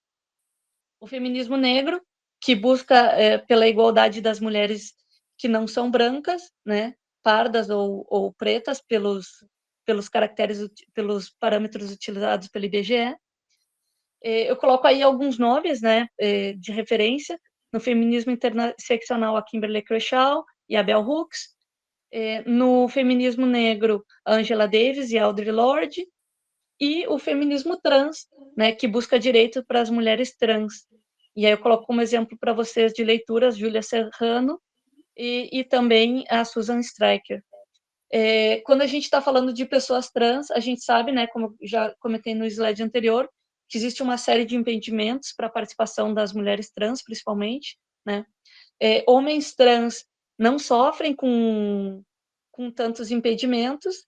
Speaker 2: O feminismo negro, que busca pela igualdade das mulheres que não são brancas, né, pardas ou pretas, pelos caracteres, pelos parâmetros utilizados pelo IBGE. Eu coloco aí alguns nomes, né, de referência. No feminismo interseccional, a Kimberly Crenshaw e a Bell Hooks. No feminismo negro, a Angela Davis e a Audre Lorde. E o feminismo trans, né, que busca direito para as mulheres trans. E aí eu coloco como exemplo para vocês de leituras Júlia Serrano e também a Susan Stryker. Quando a gente está falando de pessoas trans, a gente sabe, né, como eu já comentei no slide anterior, que existe uma série de impedimentos para a participação das mulheres trans, principalmente, né? Homens trans não sofrem com tantos impedimentos,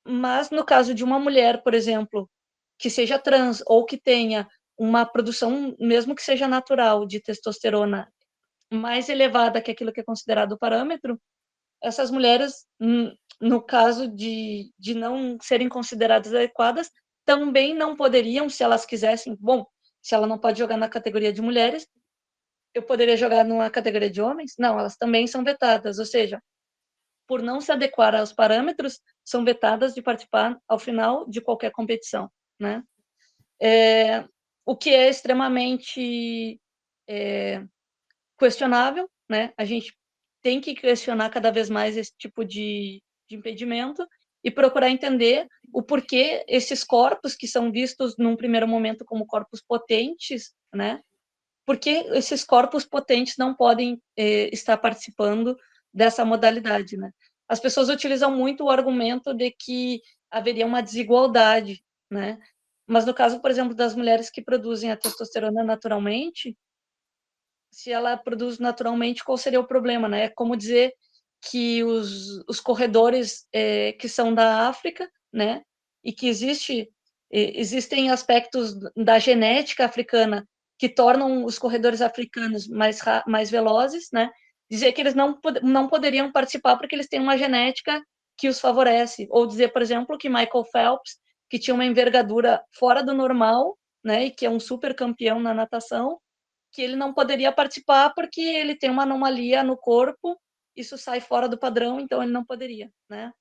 Speaker 2: mas no caso de uma mulher, por exemplo, que seja trans ou que tenha uma produção, mesmo que seja natural, de testosterona mais elevada que aquilo que é considerado o parâmetro, essas mulheres, no caso de não serem consideradas adequadas, também não poderiam, se elas quisessem, bom, se ela não pode jogar na categoria de mulheres, eu poderia jogar numa categoria de homens? Não, elas também são vetadas, ou seja, por não se adequar aos parâmetros, são vetadas de participar ao final de qualquer competição, né? O que é extremamente questionável, né? A gente tem que questionar cada vez mais esse tipo de impedimento e procurar entender o porquê esses corpos que são vistos num primeiro momento como corpos potentes, né? Por que esses corpos potentes não podem estar participando dessa modalidade, né? As pessoas utilizam muito o argumento de que haveria uma desigualdade, né? Mas no caso, por exemplo, das mulheres que produzem a testosterona naturalmente, se ela produz naturalmente, qual seria o problema, né? É como dizer que os corredores que são da África, né? E que existem aspectos da genética africana que tornam os corredores africanos mais velozes, né? Dizer que eles não poderiam participar porque eles têm uma genética que os favorece. Ou dizer, por exemplo, que Michael Phelps, que tinha uma envergadura fora do normal, né? E que é um super campeão na natação, que ele não poderia participar porque ele tem uma anomalia no corpo, isso sai fora do padrão, então ele não poderia, né?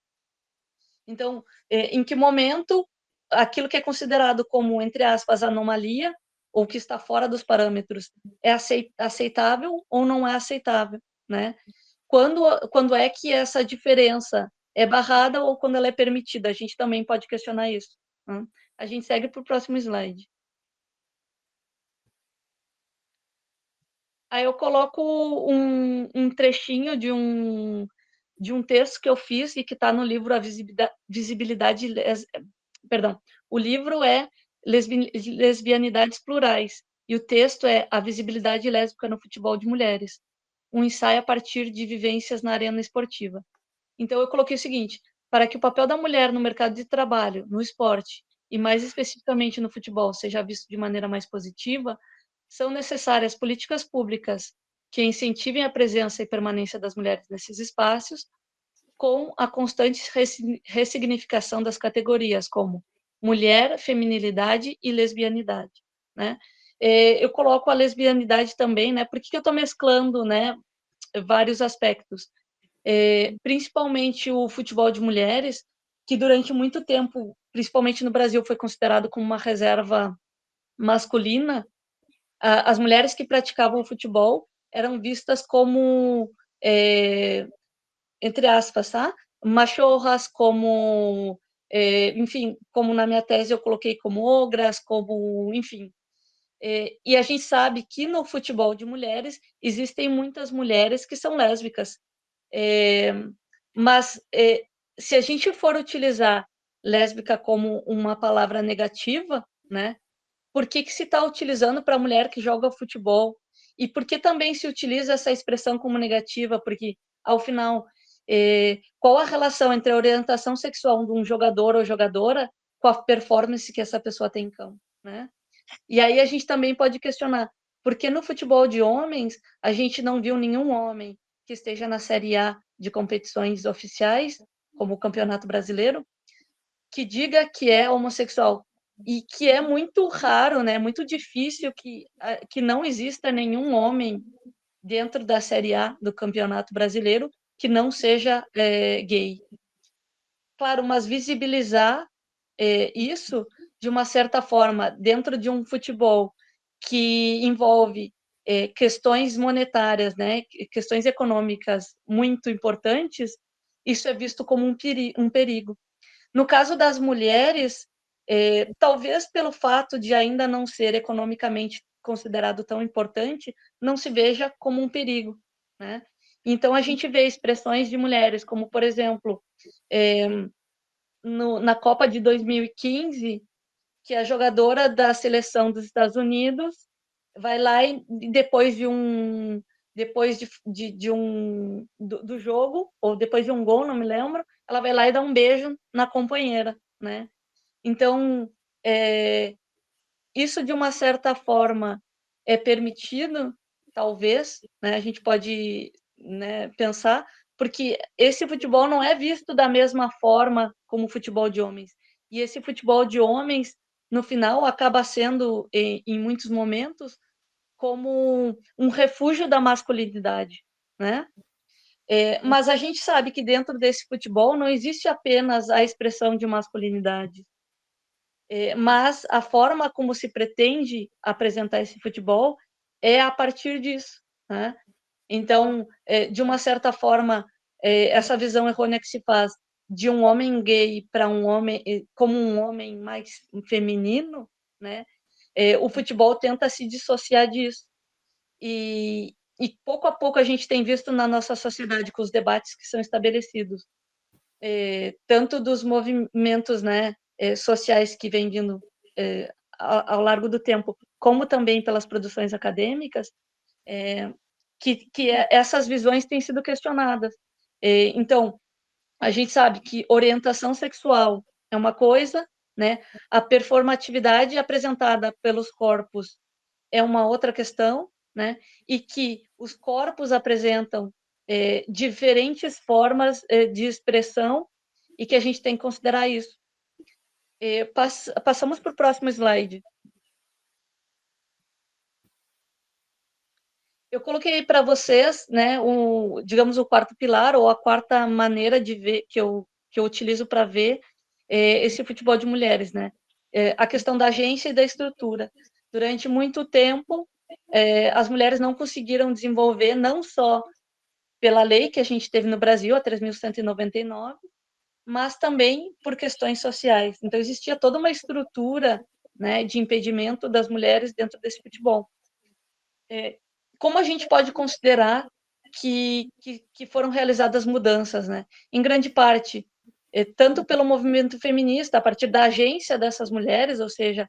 Speaker 2: Então, em que momento aquilo que é considerado como, entre aspas, anomalia, ou que está fora dos parâmetros é aceitável ou não é aceitável, né? Quando é que essa diferença é barrada ou quando ela é permitida? A gente também pode questionar isso, né? A gente segue para o próximo slide. Aí eu coloco um trechinho de um texto que eu fiz e que está no livro A Visibilidade... Perdão, o livro é Lesbianidades Plurais, e o texto é A Visibilidade Lésbica no Futebol de Mulheres, um ensaio a partir de vivências na arena esportiva. Então, eu coloquei o seguinte: para que o papel da mulher no mercado de trabalho, no esporte, e mais especificamente no futebol, seja visto de maneira mais positiva, são necessárias políticas públicas que incentivem a presença e permanência das mulheres nesses espaços, com a constante ressignificação das categorias, como mulher, feminilidade e lesbianidade, né? Eu coloco a lesbianidade também, né? Por que eu estou mesclando, né, vários aspectos? Principalmente o futebol de mulheres, que durante muito tempo, principalmente no Brasil, foi considerado como uma reserva masculina. As mulheres que praticavam o futebol eram vistas como, entre aspas, tá? Machorras, como, enfim, como na minha tese eu coloquei como ogras, como, enfim. E a gente sabe que no futebol de mulheres existem muitas mulheres que são lésbicas. Mas se a gente for utilizar lésbica como uma palavra negativa, né? Por que se está utilizando para a mulher que joga futebol? E por que também se utiliza essa expressão como negativa? Porque, ao final, qual a relação entre a orientação sexual de um jogador ou jogadora com a performance que essa pessoa tem em campo, né? E aí a gente também pode questionar, por que no futebol de homens a gente não viu nenhum homem que esteja na Série A de competições oficiais, como o Campeonato Brasileiro, que diga que é homossexual? E que é muito raro, né? Muito difícil que não exista nenhum homem dentro da Série A do Campeonato Brasileiro que não seja gay. Claro, mas visibilizar isso de uma certa forma dentro de um futebol que envolve questões monetárias, né? Questões econômicas muito importantes, isso é visto como um perigo. No caso das mulheres, talvez pelo fato de ainda não ser economicamente considerado tão importante, não se veja como um perigo, né? Então, a gente vê expressões de mulheres, como, por exemplo, na Copa de 2015, que a jogadora da seleção dos Estados Unidos vai lá e depois do jogo, ou depois de um gol, não me lembro, ela vai lá e dá um beijo na companheira, né? Então, isso de uma certa forma é permitido, talvez, né? A gente pode, né, pensar, porque esse futebol não é visto da mesma forma como o futebol de homens. E esse futebol de homens, no final, acaba sendo, em muitos momentos, como um refúgio da masculinidade, né? Mas a gente sabe que dentro desse futebol não existe apenas a expressão de masculinidade, mas a forma como se pretende apresentar esse futebol é a partir disso, né? Então, de uma certa forma, essa visão errônea que se faz de um homem gay para um homem, como um homem mais feminino, né? O futebol tenta se dissociar disso. E pouco a pouco a gente tem visto na nossa sociedade com os debates que são estabelecidos, tanto dos movimentos, né, sociais que vêm vindo ao largo do tempo, como também pelas produções acadêmicas, que essas visões têm sido questionadas. Então, a gente sabe que orientação sexual é uma coisa, né? A performatividade apresentada pelos corpos é uma outra questão, né? E que os corpos apresentam diferentes formas de expressão e que a gente tem que considerar isso. Passamos para o próximo slide. Eu coloquei para vocês, né, digamos, o quarto pilar ou a quarta maneira de ver que eu utilizo para ver esse futebol de mulheres, né? A questão da agência e da estrutura. Durante muito tempo, as mulheres não conseguiram desenvolver, não só pela lei que a gente teve no Brasil, a 3.199, mas também por questões sociais. Então, existia toda uma estrutura, né, de impedimento das mulheres dentro desse futebol. Como a gente pode considerar que foram realizadas mudanças, né? Em grande parte, tanto pelo movimento feminista, a partir da agência dessas mulheres, ou seja,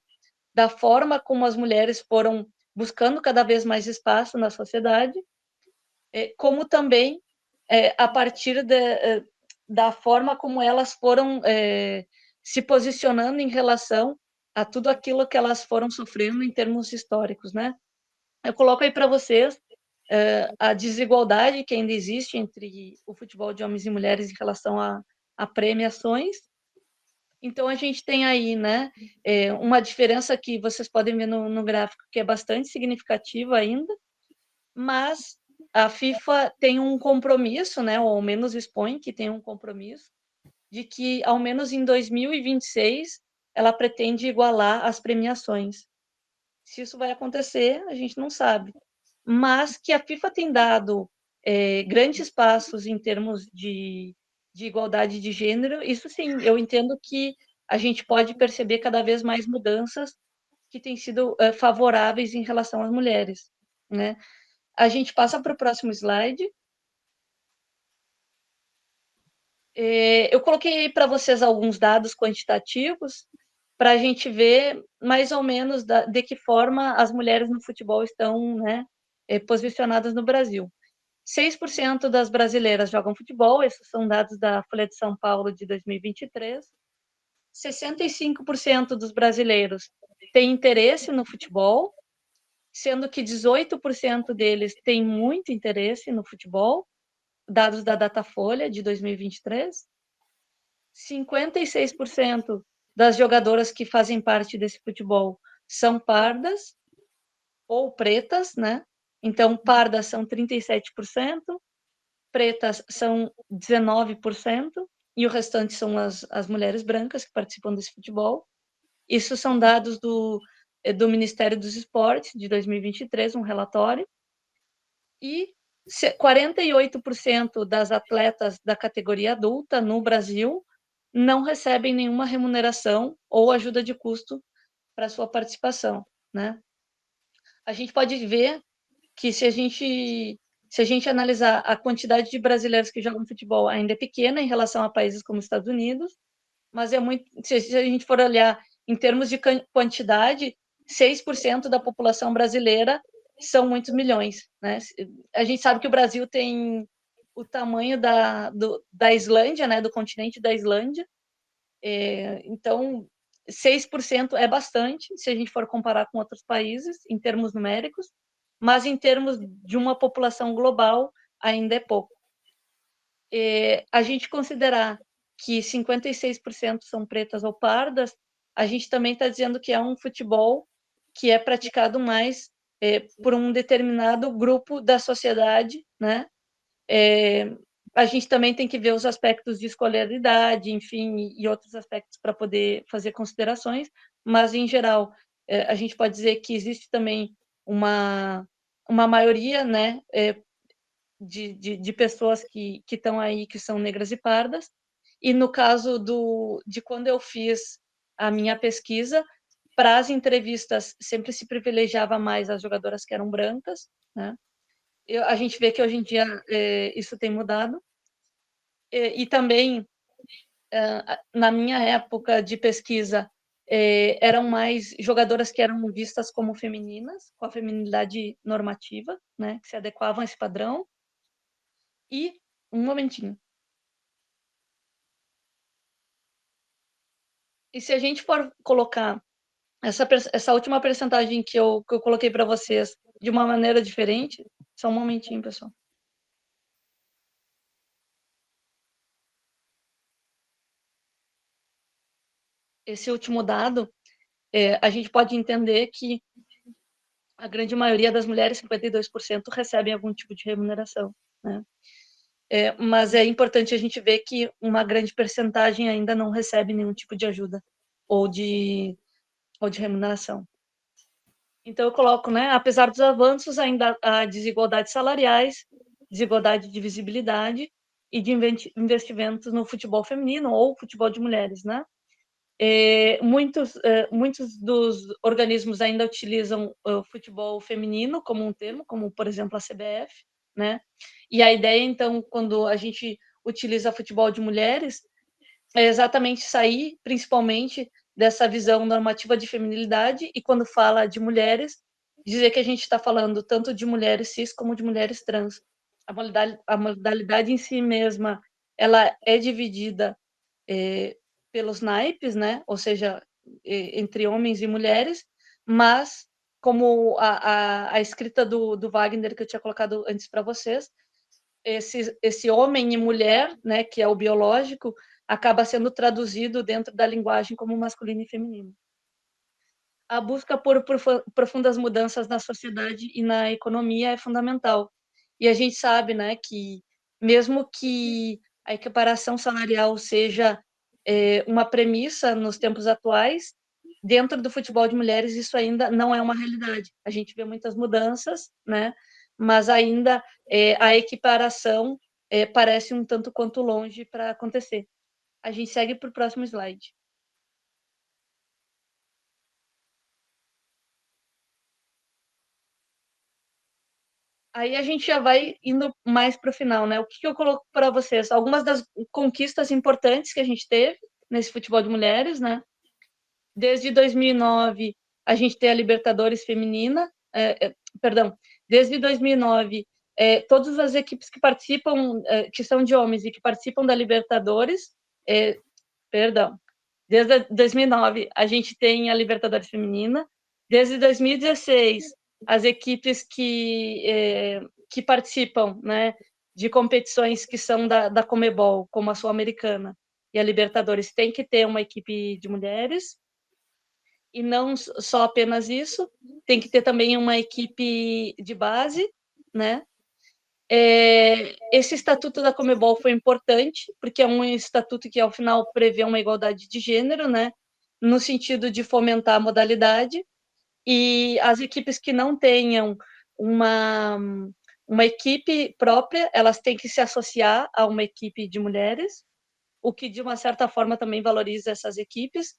Speaker 2: da forma como as mulheres foram buscando cada vez mais espaço na sociedade, como também a partir da forma como elas foram se posicionando em relação a tudo aquilo que elas foram sofrendo em termos históricos, né? Eu coloco aí para vocês a desigualdade que ainda existe entre o futebol de homens e mulheres em relação a premiações. Então, a gente tem aí, né, uma diferença que vocês podem ver no gráfico, que é bastante significativa ainda, mas a FIFA tem um compromisso, né, ou ao menos expõe que tem um compromisso, de que, ao menos em 2026, ela pretende igualar as premiações. Se isso vai acontecer, a gente não sabe. Mas que a FIFA tem dado grandes passos em termos de igualdade de gênero, isso sim, eu entendo que a gente pode perceber cada vez mais mudanças que têm sido favoráveis em relação às mulheres, né? A gente passa para o próximo slide. Eu coloquei para vocês alguns dados quantitativos para a gente ver mais ou menos de que forma as mulheres no futebol estão, né, posicionadas no Brasil. 6% das brasileiras jogam futebol, esses são dados da Folha de São Paulo de 2023. 65% dos brasileiros têm interesse no futebol, sendo que 18% deles têm muito interesse no futebol, dados da Datafolha de 2023. 56% das jogadoras que fazem parte desse futebol são pardas ou pretas, né? Então, pardas são 37%, pretas são 19%, e o restante são as mulheres brancas que participam desse futebol. Isso são dados do Ministério dos Esportes, de 2023, um relatório. E 48% das atletas da categoria adulta no Brasil não recebem nenhuma remuneração ou ajuda de custo para sua participação, né? A gente pode ver que se a gente analisar a quantidade de brasileiros que jogam futebol ainda é pequena em relação a países como Estados Unidos, mas é muito, se a gente for olhar em termos de quantidade, 6% da população brasileira são muitos milhões, né? A gente sabe que o Brasil tem o tamanho da Islândia, né, do continente da Islândia, então 6% é bastante, se a gente for comparar com outros países, em termos numéricos, mas em termos de uma população global, ainda é pouco. A gente considerar que 56% são pretas ou pardas, a gente também está dizendo que é um futebol que é praticado mais por um determinado grupo da sociedade, né? A gente também tem que ver os aspectos de escolaridade, enfim, e outros aspectos para poder fazer considerações, mas, em geral, a gente pode dizer que existe também uma maioria, né, de pessoas que estão aí, que são negras e pardas, e no caso de quando eu fiz a minha pesquisa, para as entrevistas sempre se privilegiava mais as jogadoras que eram brancas, né? A gente vê que hoje em dia isso tem mudado, e também na minha época de pesquisa eram mais jogadoras que eram vistas como femininas, com a feminilidade normativa, né, que se adequavam a esse padrão. E um momentinho. E se a gente for colocar essa última percentagem que eu coloquei para vocês de uma maneira diferente, só um momentinho, pessoal. Esse último dado, a gente pode entender que a grande maioria das mulheres, 52%, recebem algum tipo de remuneração, né? Mas é importante a gente ver que uma grande percentagem ainda não recebe nenhum tipo de ajuda ou de remuneração. Então, eu coloco, né, apesar dos avanços, ainda há desigualdades salariais, desigualdade de visibilidade e de investimentos no futebol feminino ou futebol de mulheres, né? Muitos dos organismos ainda utilizam o futebol feminino como um termo, como, por exemplo, a CBF, né? E a ideia, então, quando a gente utiliza futebol de mulheres, é exatamente sair, principalmente, dessa visão normativa de feminilidade e, quando fala de mulheres, dizer que a gente está falando tanto de mulheres cis como de mulheres trans. A modalidade em si mesma, ela é dividida eh, pelos naipes, né? Ou seja, entre homens e mulheres, mas como a escrita do Wagner que eu tinha colocado antes para vocês, esse homem e mulher, né, que é o biológico, acaba sendo traduzido dentro da linguagem como masculino e feminino. A busca por profundas mudanças na sociedade e na economia é fundamental. E a gente sabe, né, que mesmo que a equiparação salarial seja uma premissa nos tempos atuais, dentro do futebol de mulheres isso ainda não é uma realidade. A gente vê muitas mudanças, né, mas ainda a equiparação parece um tanto quanto longe para acontecer. A gente segue para o próximo slide. Aí a gente já vai indo mais para o final, né? O que eu coloco para vocês? Algumas das conquistas importantes que a gente teve nesse futebol de mulheres, né? Desde 2009, a gente tem a Libertadores feminina, perdão, desde 2009, todas as equipes que participam, que são de homens e que participam da Libertadores, perdão, desde 2009, a gente tem a Libertadores feminina. Desde 2016, as equipes que participam, né, de competições que são da Conmebol, como a Sul-Americana e a Libertadores, tem que ter uma equipe de mulheres. E não só apenas isso, tem que ter também uma equipe de base, né? Esse estatuto da Conmebol foi importante, porque é um estatuto que, ao final, prevê uma igualdade de gênero, né? No sentido de fomentar a modalidade, e as equipes que não tenham uma, uma equipe própria, elas têm que se associar a uma equipe de mulheres, o que, de uma certa forma, também valoriza essas equipes,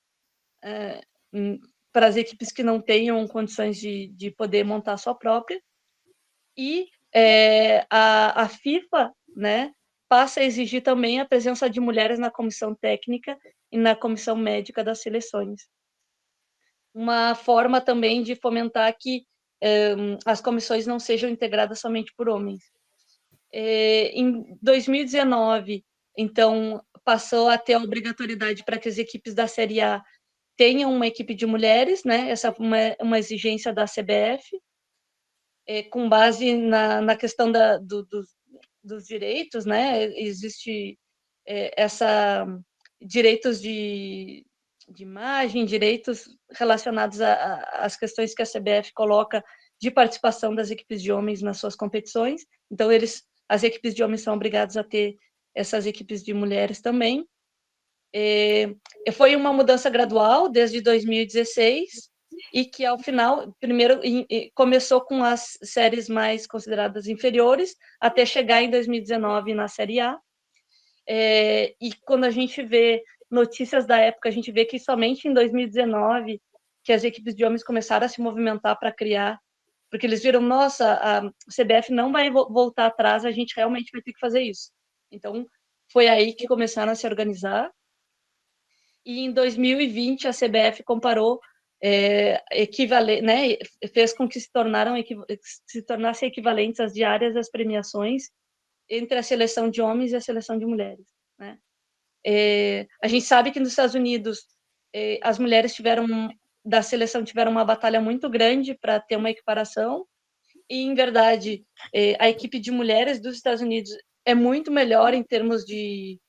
Speaker 2: para as equipes que não tenham condições de poder montar a sua própria. E a FIFA, né, passa a exigir também a presença de mulheres na comissão técnica e na comissão médica das seleções. Uma forma também de fomentar que as comissões não sejam integradas somente por homens. Em 2019, então, passou a ter a obrigatoriedade para que as equipes da Série A tenham uma equipe de mulheres, né? Essa é uma exigência da CBF, com base na questão dos direitos, né? Existe essa direitos de imagem, direitos relacionados às questões que a CBF coloca de participação das equipes de homens nas suas competições. Então, as equipes de homens são obrigadas a ter essas equipes de mulheres também. Foi uma mudança gradual desde 2016 e que, ao final, primeiro começou com as séries mais consideradas inferiores, até chegar em 2019 na Série A. E quando a gente vê notícias da época, a gente vê que somente em 2019 que as equipes de homens começaram a se movimentar para criar, porque eles viram, nossa, a CBF não vai voltar atrás, a gente realmente vai ter que fazer isso. Então, foi aí que começaram a se organizar. E em 2020 a CBF comparou né, fez com que se tornassem equivalentes as diárias das premiações entre a seleção de homens e a seleção de mulheres, né? A gente sabe que nos Estados Unidos as mulheres da seleção tiveram uma batalha muito grande para ter uma equiparação, e, em verdade, a equipe de mulheres dos Estados Unidos é muito melhor em termos de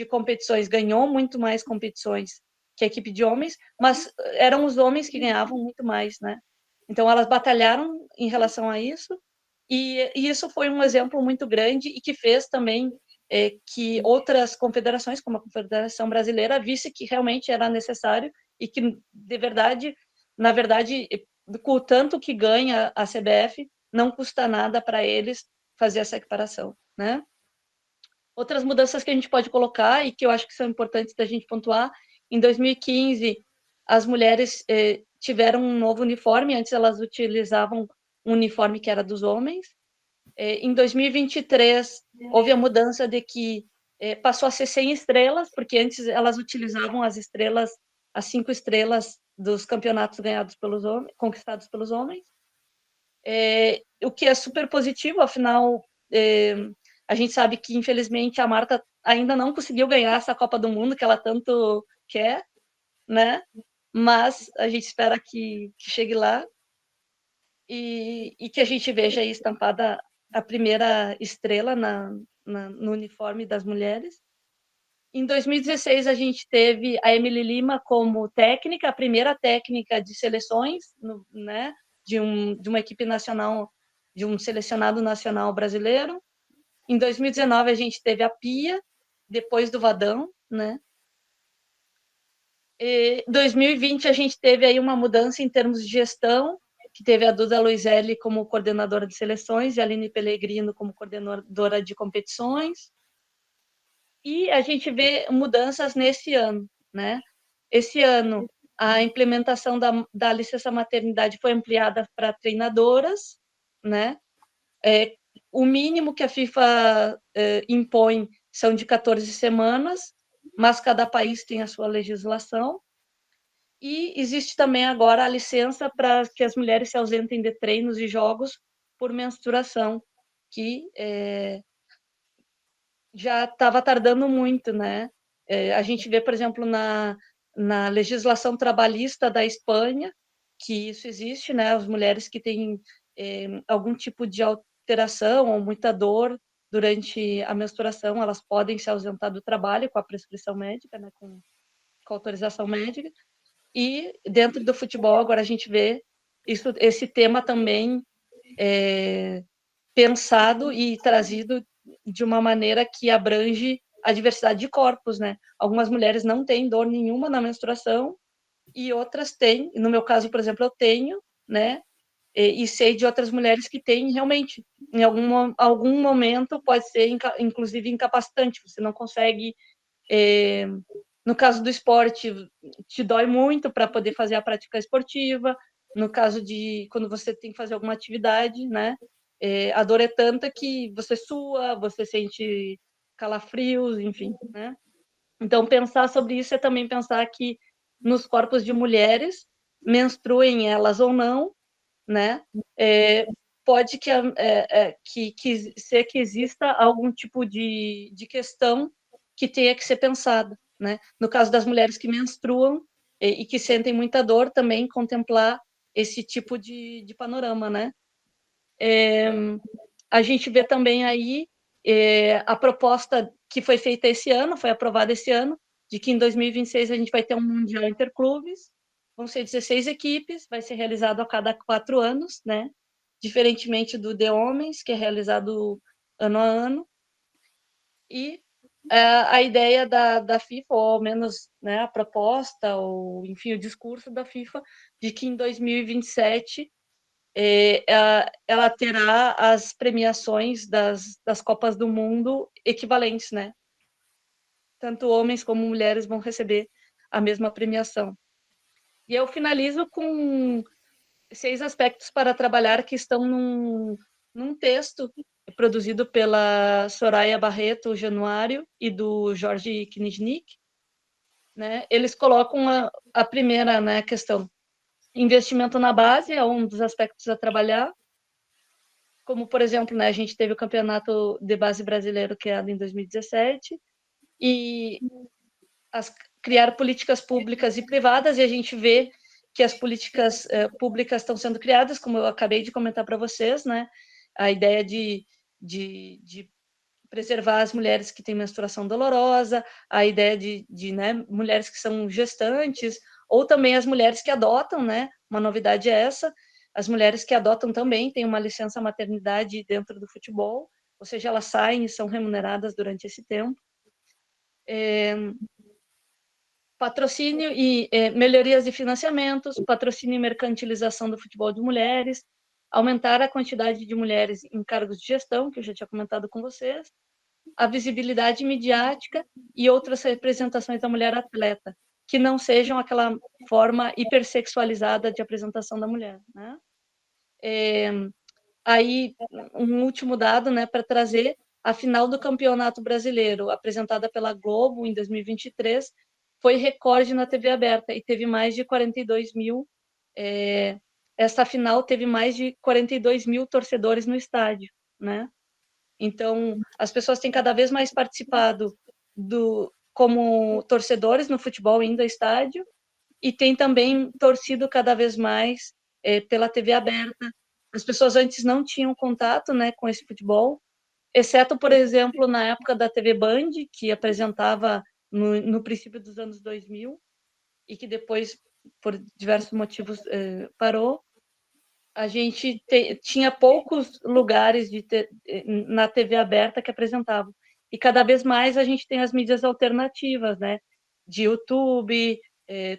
Speaker 2: competições, ganhou muito mais competições que a equipe de homens, mas eram os homens que ganhavam muito mais, né? Então, elas batalharam em relação a isso, e isso foi um exemplo muito grande e que fez também que outras confederações, como a Confederação Brasileira, visse que realmente era necessário e que, de verdade, na verdade, com o tanto que ganha a CBF, não custa nada para eles fazer essa equiparação, né? Outras mudanças que a gente pode colocar e que eu acho que são importantes da gente pontuar, em 2015, as mulheres tiveram um novo uniforme, antes elas utilizavam um uniforme que era dos homens. Em 2023, houve a mudança de que passou a ser 100 estrelas, porque antes elas utilizavam as estrelas, as 5 estrelas dos campeonatos ganhados pelos homens, conquistados pelos homens. O que é super positivo, afinal, a gente sabe que, infelizmente, a Marta ainda não conseguiu ganhar essa Copa do Mundo que ela tanto quer, né? Mas a gente espera que chegue lá e que a gente veja aí estampada a primeira estrela no uniforme das mulheres. Em 2016, a gente teve a Emily Lima como técnica, a primeira técnica de seleções, né, de uma equipe nacional, de um selecionado nacional brasileiro. Em 2019, a gente teve a Pia, depois do Vadão, né? Em 2020, a gente teve aí uma mudança em termos de gestão, que teve a Duda Luizelli como coordenadora de seleções e a Aline Pellegrino como coordenadora de competições. E a gente vê mudanças nesse ano, né? Esse ano, a implementação da licença maternidade foi ampliada para treinadoras, né? O mínimo que a FIFA impõe são de 14 semanas, mas cada país tem a sua legislação. E existe também agora a licença para que as mulheres se ausentem de treinos e jogos por menstruação, que já estava tardando muito, né? A gente vê, por exemplo, na legislação trabalhista da Espanha, que isso existe, né? As mulheres que têm algum tipo de alteração ou muita dor durante a menstruação, elas podem se ausentar do trabalho com a prescrição médica, né? Com autorização médica. E dentro do futebol, agora a gente vê esse tema também pensado e trazido de uma maneira que abrange a diversidade de corpos, né? Algumas mulheres não têm dor nenhuma na menstruação e outras têm. No meu caso, por exemplo, eu tenho, né? E sei de outras mulheres que têm realmente. Em algum momento pode ser, inclusive, incapacitante. Você não consegue. No caso do esporte, te dói muito para poder fazer a prática esportiva. No caso de quando você tem que fazer alguma atividade, né? A dor é tanta que você sua, você sente calafrios, enfim, né? Então, pensar sobre isso é também pensar que nos corpos de mulheres, menstruem elas ou não, né? Pode ser que exista algum tipo de questão que tenha que ser pensada, né? No caso das mulheres que menstruam e que sentem muita dor, também contemplar esse tipo de panorama, né? A gente vê também aí a proposta que foi feita esse ano, foi aprovada esse ano, de que em 2026 a gente vai ter um Mundial Interclubes, vão ser 16 equipes, vai ser realizado a cada 4 anos, né? Diferentemente do de homens, que é realizado ano a ano. E a ideia da FIFA, ou ao menos, né, a proposta, ou enfim, o discurso da FIFA, de que em 2027 ela terá as premiações das Copas do Mundo equivalentes, né? Tanto homens como mulheres vão receber a mesma premiação. E eu finalizo com 6 aspectos para trabalhar que estão num texto produzido pela Soraya Barreto Januário e do Jorge Kniznik, né? Eles colocam a primeira, né, questão. Investimento na base é um dos aspectos a trabalhar, como, por exemplo, né, a gente teve o campeonato de base brasileiro criado em 2017 e criar políticas públicas e privadas, e a gente vê que as políticas públicas estão sendo criadas, como eu acabei de comentar para vocês, né? A ideia de preservar as mulheres que têm menstruação dolorosa, a ideia de né, mulheres que são gestantes, ou também as mulheres que adotam, né? Uma novidade é essa, as mulheres que adotam também têm uma licença maternidade dentro do futebol, ou seja, elas saem e são remuneradas durante esse tempo. patrocínio e melhorias de financiamentos, patrocínio e mercantilização do futebol de mulheres, aumentar a quantidade de mulheres em cargos de gestão, que eu já tinha comentado com vocês, a visibilidade midiática e outras representações da mulher atleta, que não sejam aquela forma hipersexualizada de apresentação da mulher, né? Aí, um último dado, né, para trazer a final do Campeonato Brasileiro, apresentada pela Globo em 2023, foi recorde na TV aberta e teve mais de 42 mil. Essa final teve mais de 42 mil torcedores no estádio, né? Então, as pessoas têm cada vez mais participado como torcedores no futebol, indo ao estádio, e tem também torcido cada vez mais pela TV aberta. As pessoas antes não tinham contato, né, com esse futebol, exceto, por exemplo, na época da TV Band, que apresentava no princípio dos anos 2000, e que depois, por diversos motivos, parou. A gente tinha poucos lugares na TV aberta que apresentavam. E cada vez mais a gente tem as mídias alternativas, né? De YouTube,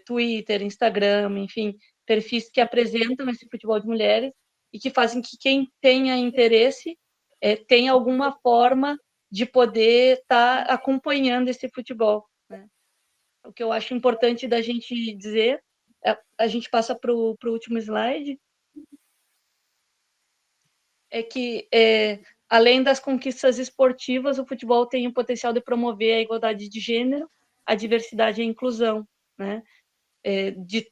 Speaker 2: Twitter, Instagram, enfim, perfis que apresentam esse futebol de mulheres e que fazem que quem tenha interesse tenha alguma forma de poder estar acompanhando esse futebol, né? O que eu acho importante da gente dizer, a gente passa para o último slide, é que, além das conquistas esportivas, o futebol tem o potencial de promover a igualdade de gênero, a diversidade e a inclusão, né?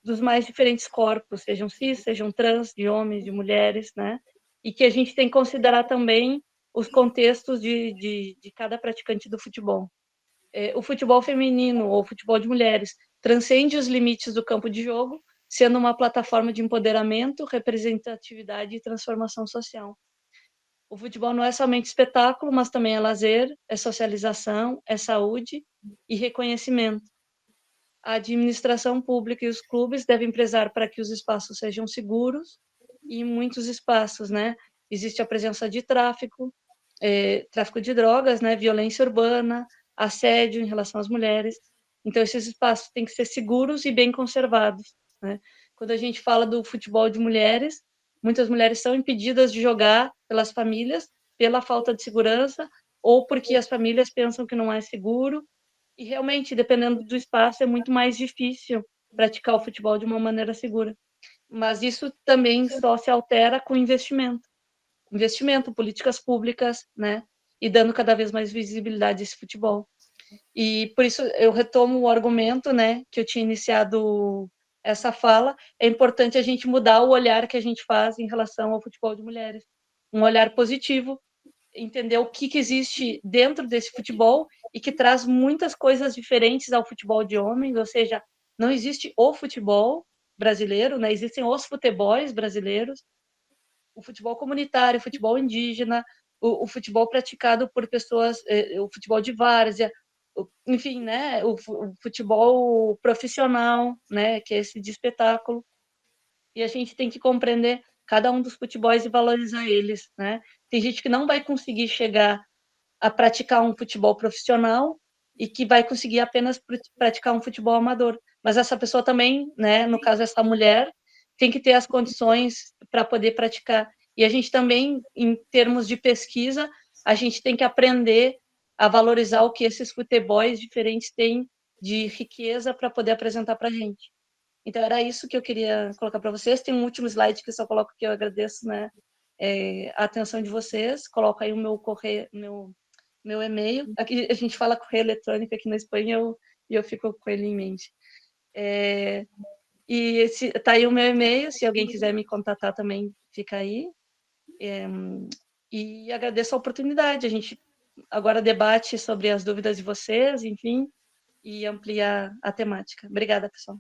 Speaker 2: Dos mais diferentes corpos, sejam cis, sejam trans, de homens, de mulheres, né? E que a gente tem que considerar também os contextos de cada praticante do futebol. O futebol feminino ou futebol de mulheres transcende os limites do campo de jogo, sendo uma plataforma de empoderamento, representatividade e transformação social. O futebol não é somente espetáculo, mas também é lazer, é socialização, é saúde e reconhecimento. A administração pública e os clubes devem prezar para que os espaços sejam seguros, e em muitos espaços, né, existe a presença de tráfico de drogas, né, violência urbana, assédio em relação às mulheres. Então, esses espaços têm que ser seguros e bem conservados, né? Quando a gente fala do futebol de mulheres, muitas mulheres são impedidas de jogar pelas famílias, pela falta de segurança, ou porque as famílias pensam que não é seguro, e realmente, dependendo do espaço, é muito mais difícil praticar o futebol de uma maneira segura. Mas isso também só se altera com investimento, políticas públicas, né? E dando cada vez mais visibilidade a esse futebol. E por isso eu retomo o argumento, né, que eu tinha iniciado essa fala. É importante a gente mudar o olhar que a gente faz em relação ao futebol de mulheres. Um olhar positivo, entender o que existe dentro desse futebol e que traz muitas coisas diferentes ao futebol de homens, ou seja, não existe o futebol brasileiro, né? Existem os futebols brasileiros, o futebol comunitário, o futebol indígena, o futebol praticado por pessoas, o futebol de várzea, enfim, né, o futebol profissional, né, que é esse de espetáculo. E a gente tem que compreender cada um dos futebols e valorizar eles, né? Tem gente que não vai conseguir chegar a praticar um futebol profissional e que vai conseguir apenas praticar um futebol amador. Mas essa pessoa também, né, no caso essa mulher, tem que ter as condições para poder praticar. E a gente também, em termos de pesquisa, a gente tem que aprender a valorizar o que esses futebols diferentes têm de riqueza para poder apresentar para a gente. Então, era isso que eu queria colocar para vocês. Tem um último slide que eu só coloco que eu agradeço, né, a atenção de vocês. Coloco aí o meu correio, meu e-mail. Aqui a gente fala correio eletrônico aqui na Espanha e eu fico com ele em mente. E tá aí o meu e-mail, se alguém quiser me contatar também, fica aí. E agradeço a oportunidade. A gente agora debate sobre as dúvidas de vocês, enfim, e ampliar a temática. Obrigada, pessoal.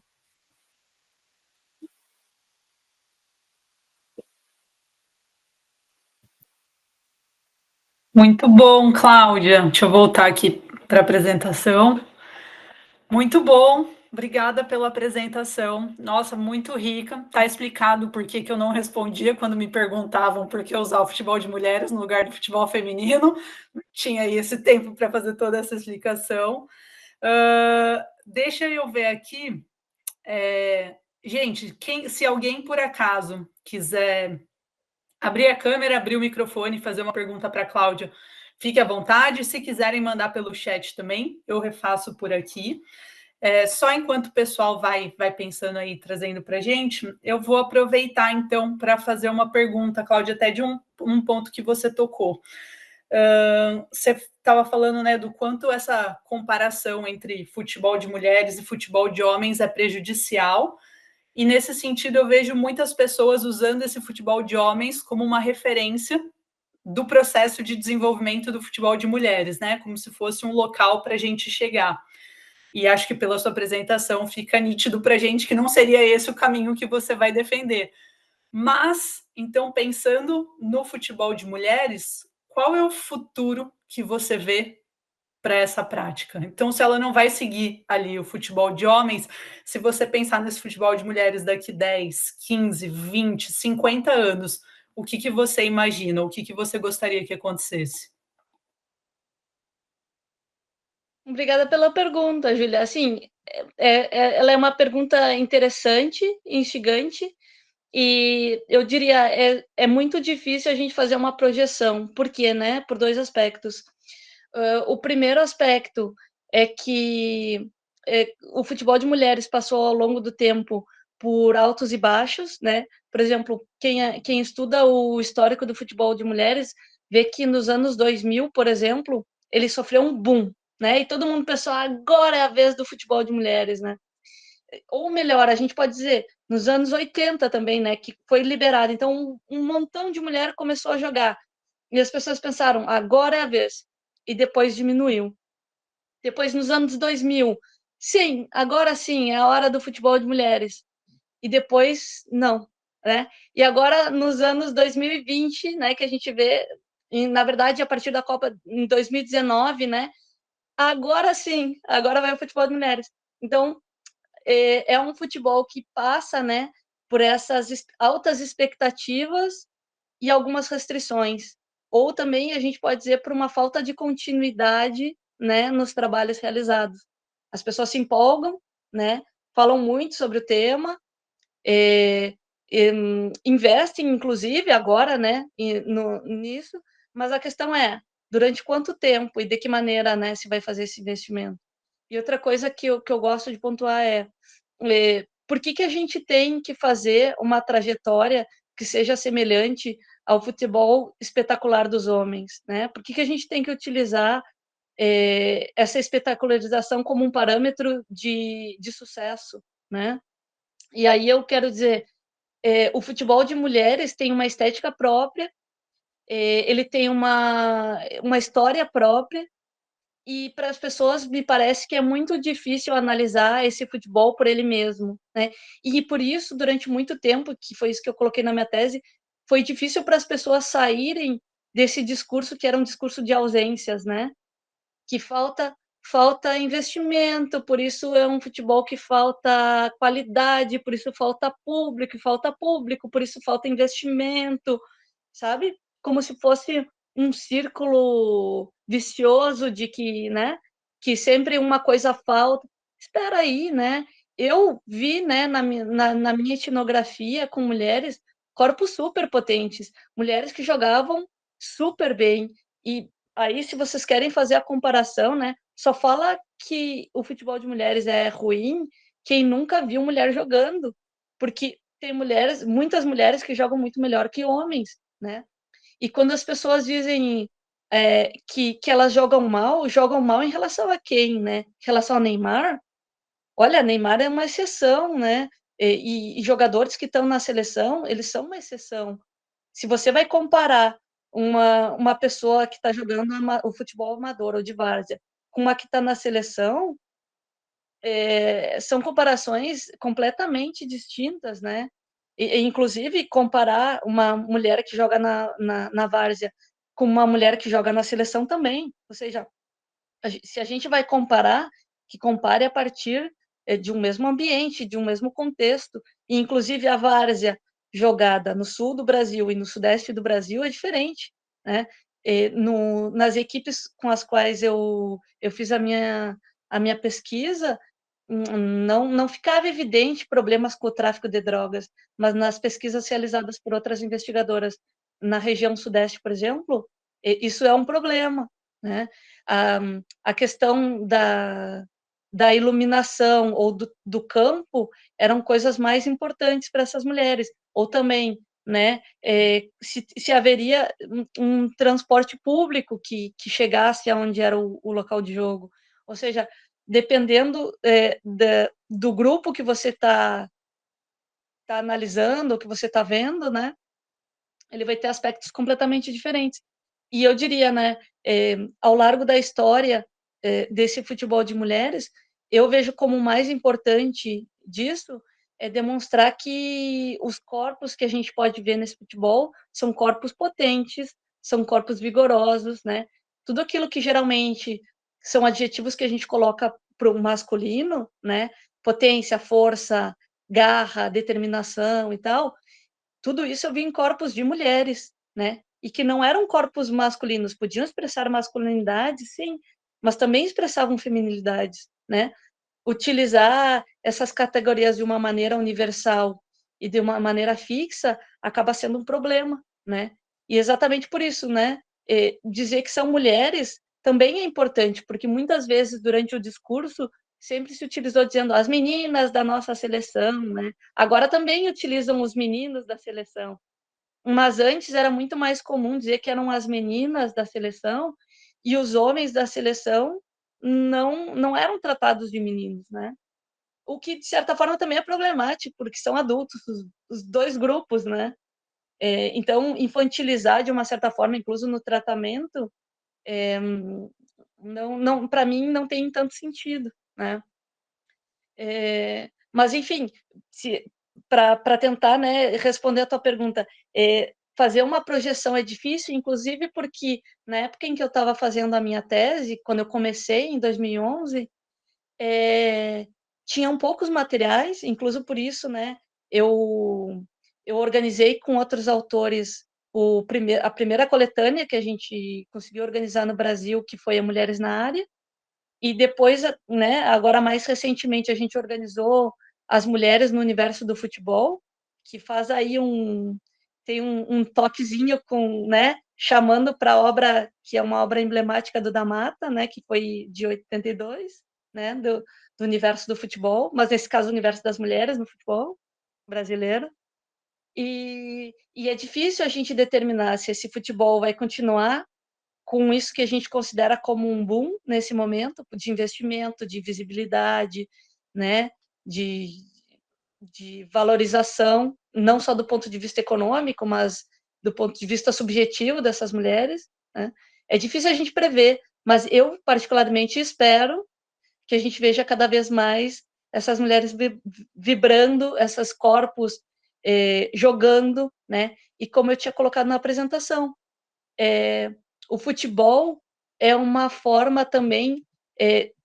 Speaker 1: Muito bom, Cláudia. Deixa eu voltar aqui para a apresentação. Muito bom, obrigada pela apresentação. Nossa, muito rica. Está explicado por que eu não respondia quando me perguntavam por que usar o futebol de mulheres no lugar do futebol feminino. Tinha aí esse tempo para fazer toda essa explicação. deixa eu ver aqui. Gente, se alguém por acaso quiser abrir a câmera, abrir o microfone e fazer uma pergunta para a Cláudia, fique à vontade. Se quiserem mandar pelo chat também, eu refaço por aqui. Só enquanto o pessoal vai pensando aí, trazendo para a gente, eu vou aproveitar, então, para fazer uma pergunta, Cláudia, até de um ponto que você tocou. Você estava falando, né, do quanto essa comparação entre futebol de mulheres e futebol de homens é prejudicial, e nesse sentido eu vejo muitas pessoas usando esse futebol de homens como uma referência do processo de desenvolvimento do futebol de mulheres, né, como se fosse um local para a gente chegar. E acho que pela sua apresentação fica nítido para a gente que não seria esse o caminho que você vai defender. Mas, então, pensando no futebol de mulheres, qual é o futuro que você vê para essa prática? Então, se ela não vai seguir ali o futebol de homens, se você pensar nesse futebol de mulheres daqui 10, 15, 20, 50 anos, o que você imagina? O que você gostaria que acontecesse?
Speaker 2: Obrigada pela pergunta, Júlia. Assim, ela é uma pergunta interessante, instigante, e eu diria, é muito difícil a gente fazer uma projeção. Por quê, né? Por dois aspectos. O primeiro aspecto é que o futebol de mulheres passou ao longo do tempo por altos e baixos, né? Por exemplo, quem estuda o histórico do futebol de mulheres vê que nos anos 2000, por exemplo, ele sofreu um boom, né? E todo mundo pensou, agora é a vez do futebol de mulheres, né? Ou melhor, a gente pode dizer, nos anos 80 também, né? Que foi liberado. Então, um montão de mulher começou a jogar. E as pessoas pensaram, agora é a vez. E depois diminuiu. Depois, nos anos 2000, sim, agora sim, é a hora do futebol de mulheres. E depois, não, né? E agora, nos anos 2020, né, que a gente vê, na verdade, a partir da Copa em 2019, né? Agora sim, agora vai o futebol de mulheres. Então, é um futebol que passa, né, por essas altas expectativas e algumas restrições. Ou também a gente pode dizer por uma falta de continuidade, né, nos trabalhos realizados. As pessoas se empolgam, né, falam muito sobre o tema, investem, inclusive, agora, né, nisso, mas a questão é, durante quanto tempo e de que maneira, né, se vai fazer esse investimento? E outra coisa que eu gosto de pontuar por que a gente tem que fazer uma trajetória que seja semelhante ao futebol espetacular dos homens, né? Por que a gente tem que utilizar essa espetacularização como um parâmetro de sucesso, né? E aí eu quero dizer, o futebol de mulheres tem uma estética própria, ele tem uma história própria, e para as pessoas me parece que é muito difícil analisar esse futebol por ele mesmo, né? E por isso, durante muito tempo, que foi isso que eu coloquei na minha tese, foi difícil para as pessoas saírem desse discurso que era um discurso de ausências, né? Que falta investimento, por isso é um futebol que falta qualidade, por isso falta público, por isso falta investimento, sabe? Como se fosse um círculo vicioso de que, né, que sempre uma coisa falta. Espera aí, né? Eu vi, né, na minha etnografia com mulheres, corpos super potentes, mulheres que jogavam super bem. E aí, se vocês querem fazer a comparação, né, só fala que o futebol de mulheres é ruim quem nunca viu mulher jogando, porque tem mulheres, muitas mulheres que jogam muito melhor que homens, né? E quando as pessoas dizem que elas jogam mal em relação a quem, né? Em relação ao Neymar, olha, Neymar é uma exceção, né? E jogadores que estão na seleção, eles são uma exceção. Se você vai comparar uma pessoa que está jogando o futebol amador ou de várzea com uma que está na seleção, são comparações completamente distintas, né? Inclusive, comparar uma mulher que joga na várzea com uma mulher que joga na seleção também. Ou seja, se a gente vai comparar, que compare a partir de um mesmo ambiente, de um mesmo contexto. E, inclusive, a várzea jogada no sul do Brasil e no sudeste do Brasil é diferente, né? Nas equipes com as quais eu fiz a minha pesquisa, não ficava evidente problemas com o tráfico de drogas, mas nas pesquisas realizadas por outras investigadoras na região sudeste, por exemplo, isso é um problema, né? A questão da iluminação ou do campo eram coisas mais importantes para essas mulheres, ou também, né, se haveria um transporte público que chegasse aonde era o local de jogo, ou seja, dependendo do grupo que você está analisando, que você está vendo, né, ele vai ter aspectos completamente diferentes. E eu diria, né, ao largo da história desse futebol de mulheres, eu vejo como o mais importante disso é demonstrar que os corpos que a gente pode ver nesse futebol são corpos potentes, são corpos vigorosos, né? Tudo aquilo que geralmente são adjetivos que a gente coloca para o masculino, né? Potência, força, garra, determinação e tal, tudo isso eu vi em corpos de mulheres, né? E que não eram corpos masculinos, podiam expressar masculinidade, sim, mas também expressavam feminilidades, né? Utilizar essas categorias de uma maneira universal e de uma maneira fixa acaba sendo um problema, né? E exatamente por isso, né? Dizer que são mulheres também é importante, porque muitas vezes durante o discurso sempre se utilizou dizendo as meninas da nossa seleção, né? Agora também utilizam os meninos da seleção, mas antes era muito mais comum dizer que eram as meninas da seleção e os homens da seleção não eram tratados de meninos, né? O que, de certa forma, também é problemático, porque são adultos, os dois grupos, né? Então, infantilizar, de uma certa forma, incluso no tratamento, não para mim, não tem tanto sentido, né? Mas, enfim, para tentar, né, responder a tua pergunta, fazer uma projeção é difícil, inclusive porque na época em que eu estava fazendo a minha tese, quando eu comecei, em 2011, tinham poucos materiais, incluso por isso, né, eu organizei com outros autores a primeira coletânea que a gente conseguiu organizar no Brasil, que foi a Mulheres na Área, e depois, né, agora mais recentemente, a gente organizou as mulheres no universo do futebol, que faz aí tem um toquezinho com, né, chamando para a obra, que é uma obra emblemática do Da Mata, né, que foi de 82, né, do universo do futebol, mas nesse caso o universo das mulheres no futebol brasileiro. E é difícil a gente determinar se esse futebol vai continuar com isso que a gente considera como um boom nesse momento, de investimento, de visibilidade, né, de valorização, não só do ponto de vista econômico, mas do ponto de vista subjetivo dessas mulheres, né? É difícil a gente prever, mas eu particularmente espero que a gente veja cada vez mais essas mulheres vibrando, esses corpos jogando, né? E como eu tinha colocado na apresentação, o futebol é uma forma também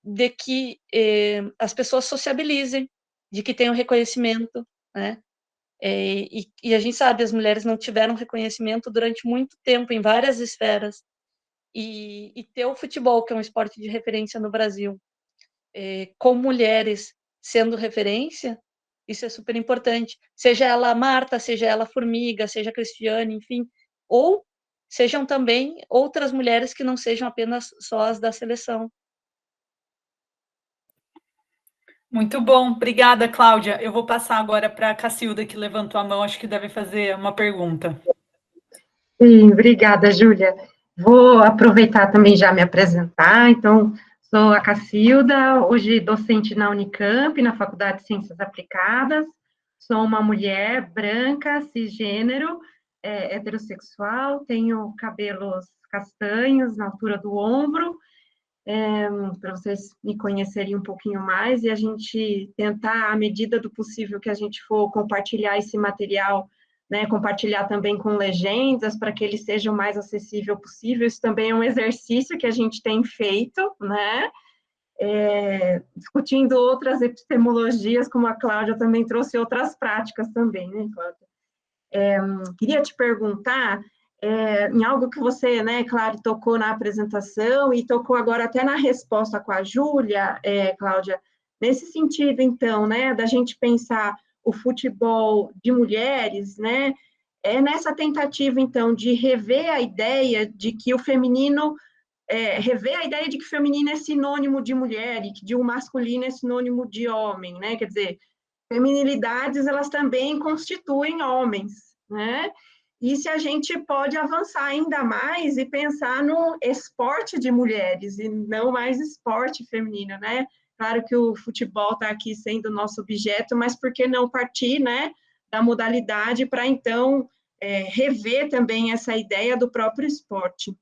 Speaker 2: de que as pessoas sociabilizem, de que tenham reconhecimento, né? E a gente sabe, as mulheres não tiveram reconhecimento durante muito tempo em várias esferas, e ter o futebol, que é um esporte de referência no Brasil, com mulheres sendo referência, isso é super importante. Seja ela Marta, seja ela Formiga, seja a Cristiane, enfim, ou sejam também outras mulheres que não sejam apenas só as da seleção.
Speaker 1: Muito bom, obrigada, Cláudia. Eu vou passar agora para a Cacilda, que levantou a mão, acho que deve fazer uma pergunta.
Speaker 3: Sim, obrigada, Júlia. Vou aproveitar também já me apresentar. Então, sou a Cacilda, hoje docente na Unicamp, na Faculdade de Ciências Aplicadas. Sou uma mulher branca, cisgênero, heterossexual, tenho cabelos castanhos na altura do ombro, para vocês me conhecerem um pouquinho mais e a gente tentar, à medida do possível que a gente for compartilhar esse material, né, compartilhar também com legendas, para que ele seja o mais acessível possível. Isso também é um exercício que a gente tem feito, né, discutindo outras epistemologias, como a Cláudia também trouxe outras práticas também, né, Cláudia? Queria te perguntar em algo que você, né, claro, tocou na apresentação e tocou agora até na resposta com a Júlia, Cláudia, Nesse sentido, então, né, da gente pensar o futebol de mulheres, né, é nessa tentativa, então, de rever a ideia de que o feminino, rever a ideia de que o feminino é sinônimo de mulher e que de o masculino é sinônimo de homem, né, quer dizer, feminilidades, elas também constituem homens, né, e se a gente pode avançar ainda mais e pensar no esporte de mulheres e não mais esporte feminino, né? Claro que o futebol está aqui sendo nosso objeto, mas por que não partir, né, da modalidade para então rever também essa ideia do próprio esporte?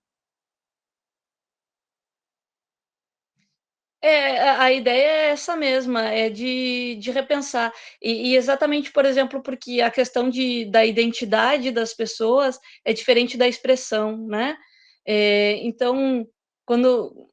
Speaker 2: A ideia é essa mesma, é de repensar. E exatamente, por exemplo, porque a questão da identidade das pessoas é diferente da expressão, né? Então, quando,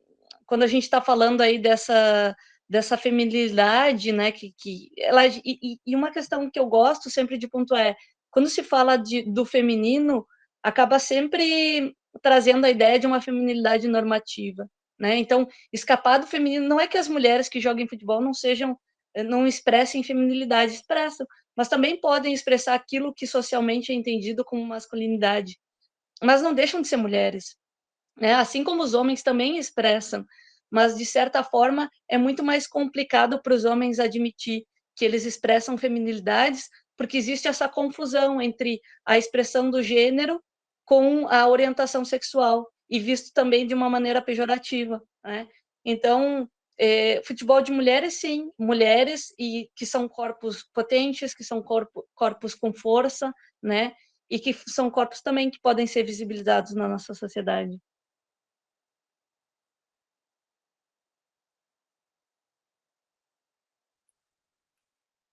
Speaker 2: quando a gente está falando aí dessa feminilidade, né, que ela, e uma questão que eu gosto sempre de pontuar é, quando se fala do feminino, acaba sempre trazendo a ideia de uma feminilidade normativa, né? Então, escapar do feminino não é que as mulheres que jogam futebol não expressem feminilidade, expressam, mas também podem expressar aquilo que socialmente é entendido como masculinidade, mas não deixam de ser mulheres, né? Assim como os homens também expressam, mas de certa forma é muito mais complicado para os homens admitir que eles expressam feminilidades, porque existe essa confusão entre a expressão do gênero com a orientação sexual, e visto também de uma maneira pejorativa, né? Então, futebol de mulheres, sim, mulheres e que são corpos potentes, que são corpos com força, né? E que são corpos também que podem ser visibilizados na nossa sociedade.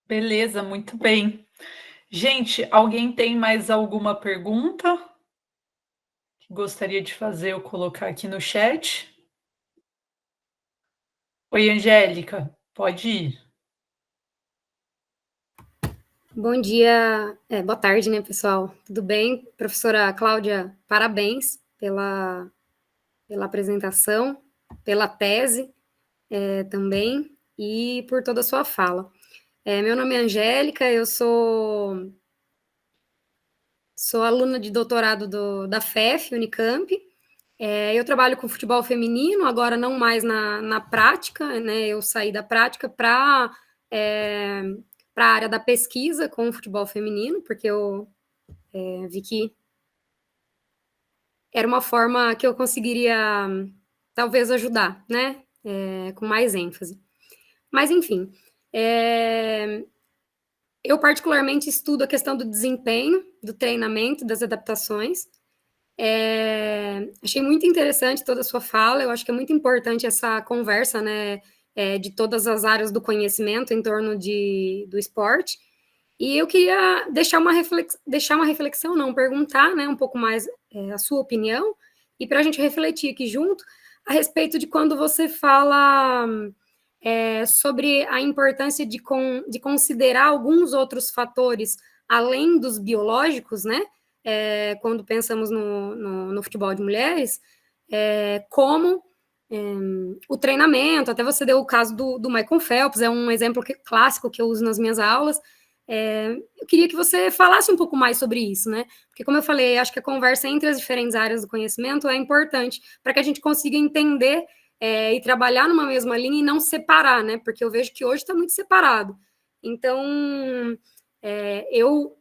Speaker 1: Beleza, muito bem. Gente, alguém tem mais alguma pergunta que gostaria de fazer ou colocar aqui no chat? Oi, Angélica, pode ir.
Speaker 4: Bom dia, boa tarde, né, pessoal? Tudo bem? Professora Cláudia, parabéns pela apresentação, pela tese também e por toda a sua fala. Meu nome é Angélica, eu sou aluna de doutorado da FEF, Unicamp. Eu trabalho com futebol feminino, agora não mais na prática, né? Eu saí da prática para a área da pesquisa com o futebol feminino, porque eu vi que era uma forma que eu conseguiria talvez ajudar, né? Com mais ênfase. Mas, enfim, eu particularmente estudo a questão do desempenho, do treinamento, das adaptações. Achei muito interessante toda a sua fala, eu acho que é muito importante essa conversa, né? De todas as áreas do conhecimento em torno do esporte. E eu queria deixar uma reflexão, não, perguntar, né, um pouco mais a sua opinião, e para a gente refletir aqui junto, a respeito de quando você fala sobre a importância de considerar alguns outros fatores, além dos biológicos, né, quando pensamos no futebol de mulheres, como o treinamento, até você deu o caso do Michael Phelps, é um exemplo clássico que eu uso nas minhas aulas. Eu queria que você falasse um pouco mais sobre isso, né? Porque, como eu falei, acho que a conversa entre as diferentes áreas do conhecimento é importante para que a gente consiga entender e trabalhar numa mesma linha e não separar, né? Porque eu vejo que hoje está muito separado. Então, eu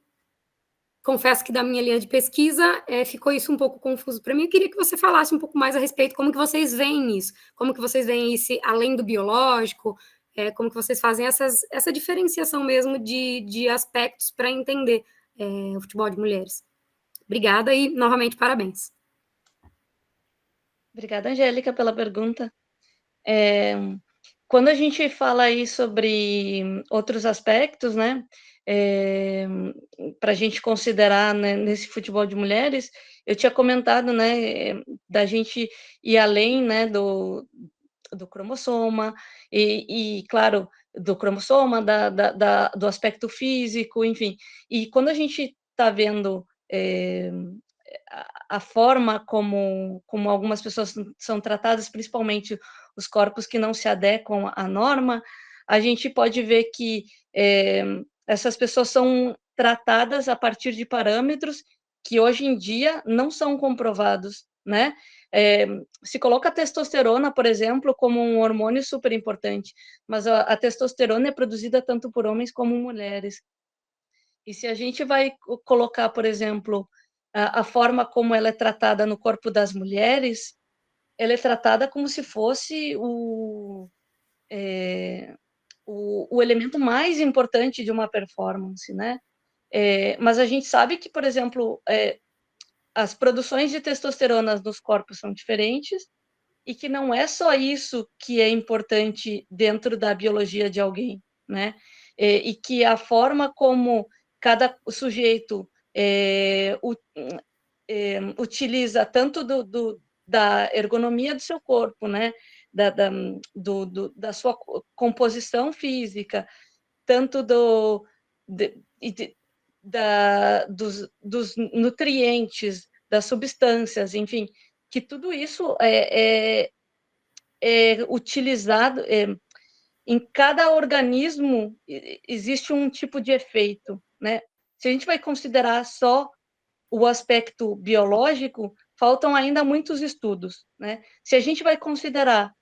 Speaker 4: confesso que da minha linha de pesquisa ficou isso um pouco confuso para mim. Eu queria que você falasse um pouco mais a respeito, como que vocês veem isso, como que vocês veem isso além do biológico, como que vocês fazem essa diferenciação mesmo de aspectos para entender o futebol de mulheres. Obrigada e, novamente, parabéns.
Speaker 2: Obrigada, Angélica, pela pergunta. Quando a gente fala aí sobre outros aspectos, né, para a gente considerar, né, nesse futebol de mulheres, eu tinha comentado, né, da gente ir além, né, do cromossoma claro, do cromossoma, do aspecto físico, enfim. E quando a gente está vendo a forma como algumas pessoas são tratadas, principalmente os corpos que não se adequam à norma, a gente pode ver que essas pessoas são tratadas a partir de parâmetros que hoje em dia não são comprovados, né? Se coloca a testosterona, por exemplo, como um hormônio super importante, mas a testosterona é produzida tanto por homens como mulheres. E se a gente vai colocar, por exemplo, a forma como ela é tratada no corpo das mulheres, ela é tratada como se fosse o elemento mais importante de uma performance, né? Mas a gente sabe que, por exemplo, as produções de testosterona nos corpos são diferentes e que não é só isso que é importante dentro da biologia de alguém, né? E que a forma como cada sujeito utiliza tanto da ergonomia do seu corpo, né? Da sua composição física, tanto dos nutrientes, das substâncias, enfim, que tudo isso é utilizado, em cada organismo existe um tipo de efeito, né? Se a gente vai considerar só o aspecto biológico, faltam ainda muitos estudos, né? Se a gente vai considerar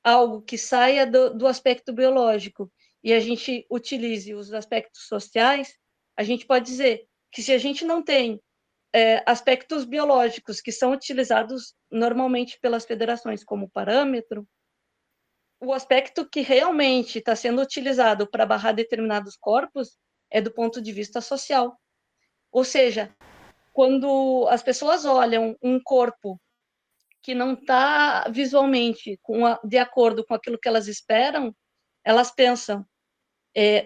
Speaker 2: algo que saia do aspecto biológico e a gente utilize os aspectos sociais, a gente pode dizer que se a gente não tem aspectos biológicos que são utilizados normalmente pelas federações como parâmetro, o aspecto que realmente está sendo utilizado para barrar determinados corpos é do ponto de vista social. Ou seja, quando as pessoas olham um corpo que não está visualmente de acordo com aquilo que elas esperam, elas pensam,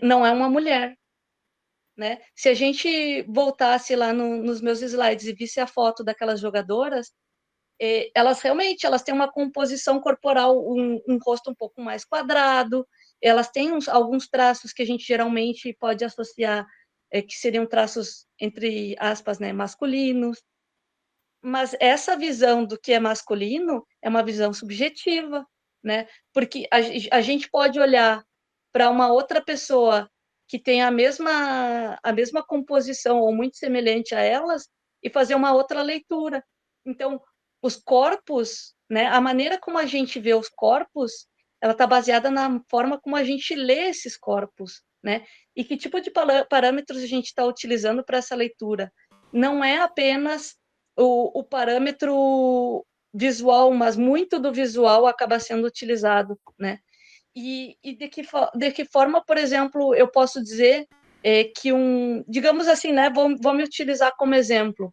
Speaker 2: não é uma mulher. Né? Se a gente voltasse lá nos meus slides e visse a foto daquelas jogadoras, elas realmente têm uma composição corporal, um rosto um pouco mais quadrado, elas têm alguns traços que a gente geralmente pode associar, que seriam traços, entre aspas, né, masculinos, mas essa visão do que é masculino é uma visão subjetiva, né? Porque a gente pode olhar para uma outra pessoa que tem a mesma composição ou muito semelhante a elas e fazer uma outra leitura. Então, os corpos, né, a maneira como a gente vê os corpos, ela está baseada na forma como a gente lê esses corpos, né? E que tipo de parâmetros a gente está utilizando para essa leitura? Não é apenas o parâmetro visual, mas muito do visual acaba sendo utilizado, né? E de que forma, por exemplo, eu posso dizer que digamos assim, né? Vou me utilizar como exemplo.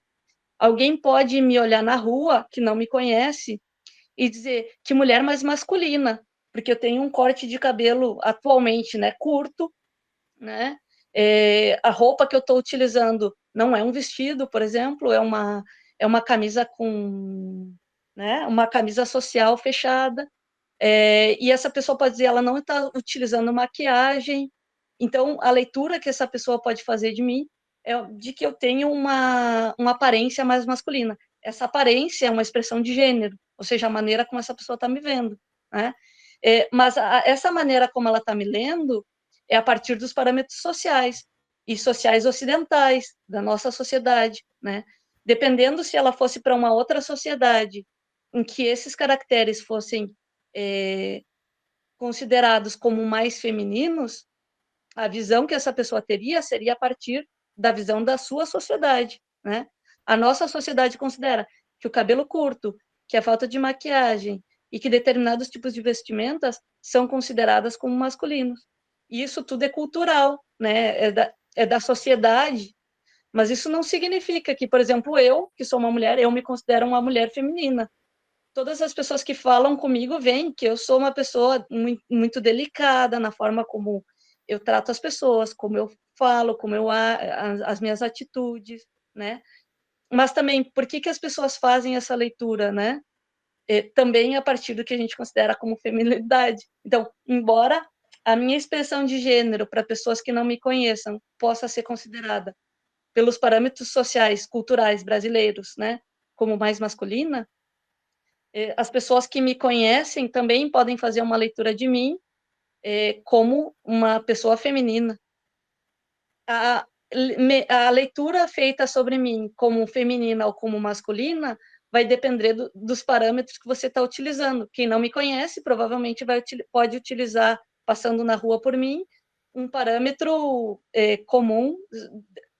Speaker 2: Alguém pode me olhar na rua, que não me conhece, e dizer que mulher mais masculina, porque eu tenho um corte de cabelo atualmente, né, curto, né? A roupa que eu estou utilizando não é um vestido, por exemplo, é uma camisa com, né, uma camisa social fechada, e essa pessoa pode dizer, ela não está utilizando maquiagem, então a leitura que essa pessoa pode fazer de mim é de que eu tenho uma aparência mais masculina. Essa aparência é uma expressão de gênero, ou seja, a maneira como essa pessoa está me vendo, né? Mas essa maneira como ela está me lendo é a partir dos parâmetros sociais, e sociais ocidentais, da nossa sociedade, né? Dependendo se ela fosse para uma outra sociedade, em que esses caracteres fossem considerados como mais femininos, a visão que essa pessoa teria seria a partir da visão da sua sociedade, né? A nossa sociedade considera que o cabelo curto, que a falta de maquiagem e que determinados tipos de vestimentas são consideradas como masculinos. E isso tudo é cultural, né? É da sociedade, mas isso não significa que, por exemplo, eu, que sou uma mulher, eu me considero uma mulher feminina. Todas as pessoas que falam comigo veem que eu sou uma pessoa muito, muito delicada na forma como eu trato as pessoas, como eu falo, as minhas atitudes, né? Mas também, por que as pessoas fazem essa leitura, né? Também a partir do que a gente considera como feminilidade. Então, embora a minha expressão de gênero para pessoas que não me conheçam possa ser considerada pelos parâmetros sociais, culturais brasileiros, né, como mais masculina, as pessoas que me conhecem também podem fazer uma leitura de mim como uma pessoa feminina. A leitura feita sobre mim como feminina ou como masculina vai depender dos parâmetros que você está utilizando. Quem não me conhece provavelmente pode utilizar, passando na rua por mim, um parâmetro comum,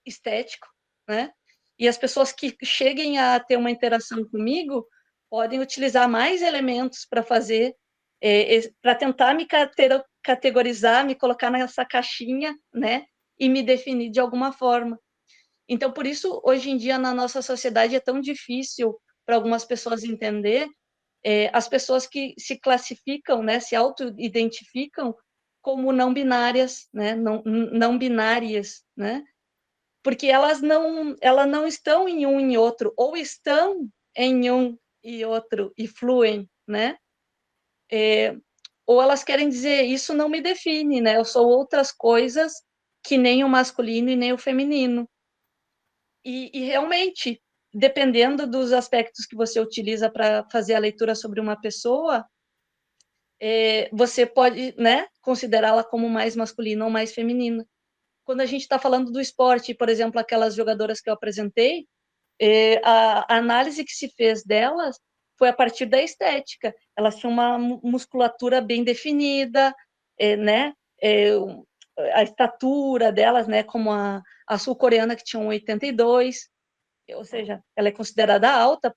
Speaker 2: estético, né? E as pessoas que cheguem a ter uma interação comigo podem utilizar mais elementos para fazer, para tentar me categorizar, me colocar nessa caixinha, né? E me definir de alguma forma. Então, por isso, hoje em dia, na nossa sociedade, é tão difícil para algumas pessoas entender as pessoas que se classificam, né, se auto-identificam como não binárias, né, não binárias, né, porque elas não estão em um e outro, ou estão em um e outro e fluem, né, ou elas querem dizer, isso não me define, né, eu sou outras coisas que nem o masculino e nem o feminino. E realmente, dependendo dos aspectos que você utiliza para fazer a leitura sobre uma pessoa, você pode, né, considerá-la como mais masculina ou mais feminina. Quando a gente está falando do esporte, por exemplo, aquelas jogadoras que eu apresentei, a análise que se fez delas foi a partir da estética. Elas tinham uma musculatura bem definida, né, a estatura delas, né, como a sul-coreana, que tinha 1,82, ou seja, ela é considerada alta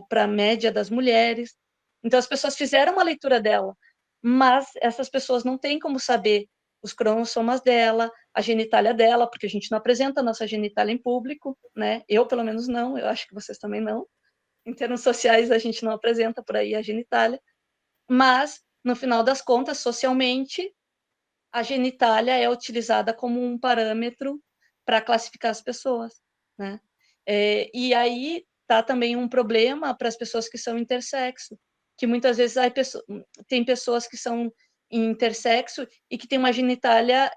Speaker 2: para a média das mulheres. Então, as pessoas fizeram uma leitura dela, mas essas pessoas não têm como saber os cromossomas dela, a genitália dela, porque a gente não apresenta a nossa genitália em público, né? Eu, pelo menos, não, eu acho que vocês também não. Em termos sociais, a gente não apresenta por aí a genitália, mas, no final das contas, socialmente, a genitália é utilizada como um parâmetro para classificar as pessoas, né? E aí tá também um problema para as pessoas que são intersexo, que muitas vezes tem pessoas que são intersexo e que tem uma genitália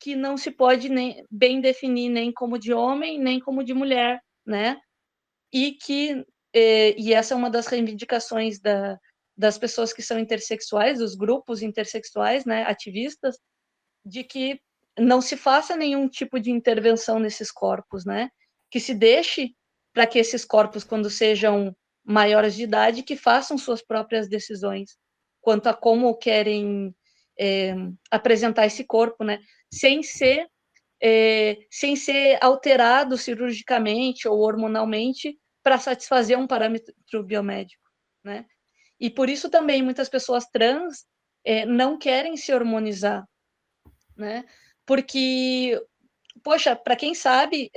Speaker 2: que não se pode nem bem definir nem como de homem nem como de mulher, né? E essa é uma das reivindicações das pessoas que são intersexuais, dos grupos intersexuais, né, ativistas, de que não se faça nenhum tipo de intervenção nesses corpos, né? Que se deixe para que esses corpos, quando sejam maiores de idade, que façam suas próprias decisões quanto a como querem apresentar esse corpo, né? Sem ser alterado cirurgicamente ou hormonalmente para satisfazer um parâmetro biomédico, né? E por isso também muitas pessoas trans não querem se hormonizar, né? Porque, poxa, para quem sabe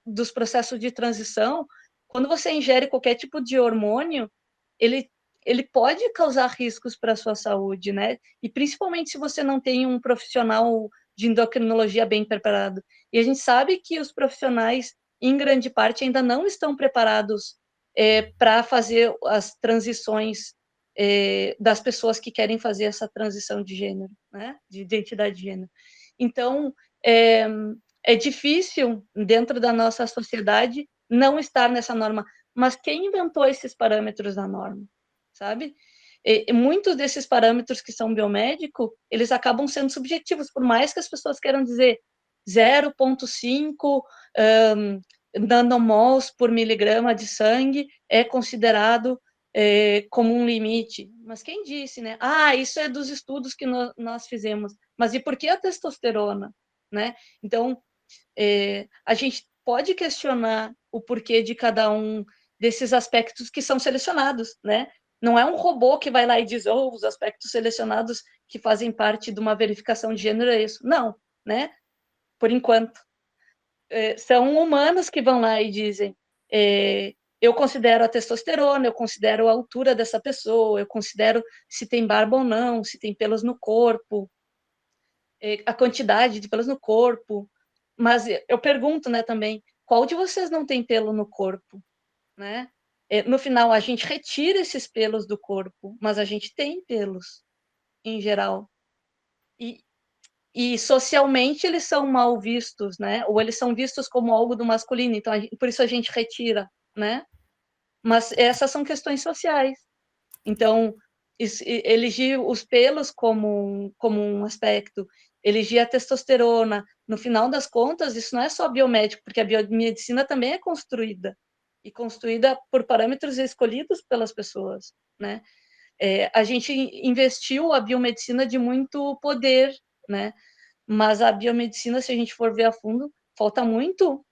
Speaker 2: dos processos de transição, quando você ingere qualquer tipo de hormônio, ele pode causar riscos para a sua saúde, né? E principalmente se você não tem um profissional de endocrinologia bem preparado. E a gente sabe que os profissionais, em grande parte, ainda não estão preparados para fazer as transições das pessoas que querem fazer essa transição de gênero, né? De identidade de gênero. Então, é difícil, dentro da nossa sociedade, não estar nessa norma. Mas quem inventou esses parâmetros da norma? Sabe? Muitos desses parâmetros que são biomédicos, eles acabam sendo subjetivos, por mais que as pessoas queiram dizer 0,5 nanomols por miligrama de sangue é considerado como um limite. Mas quem disse, né? Isso é dos estudos que nós fizemos. Mas e por que a testosterona? Né? Então, a gente pode questionar o porquê de cada um desses aspectos que são selecionados, né? Não é um robô que vai lá e diz, os aspectos selecionados que fazem parte de uma verificação de gênero é isso. Não, né? Por enquanto. São humanos que vão lá e dizem, eu considero a testosterona, eu considero a altura dessa pessoa, eu considero se tem barba ou não, se tem pelos no corpo, a quantidade de pelos no corpo. Mas eu pergunto, né, também, qual de vocês não tem pelo no corpo, né? No final, a gente retira esses pelos do corpo, mas a gente tem pelos, em geral. E socialmente eles são mal vistos, né? Ou eles são vistos como algo do masculino, então por isso a gente retira, né? Mas essas são questões sociais. Então, eleger os pelos como um aspecto, eleger a testosterona. No final das contas, isso não é só biomédico, porque a biomedicina também é construída, e construída por parâmetros escolhidos pelas pessoas, né? A gente investiu a biomedicina de muito poder, né? Mas a biomedicina, se a gente for ver a fundo, falta muito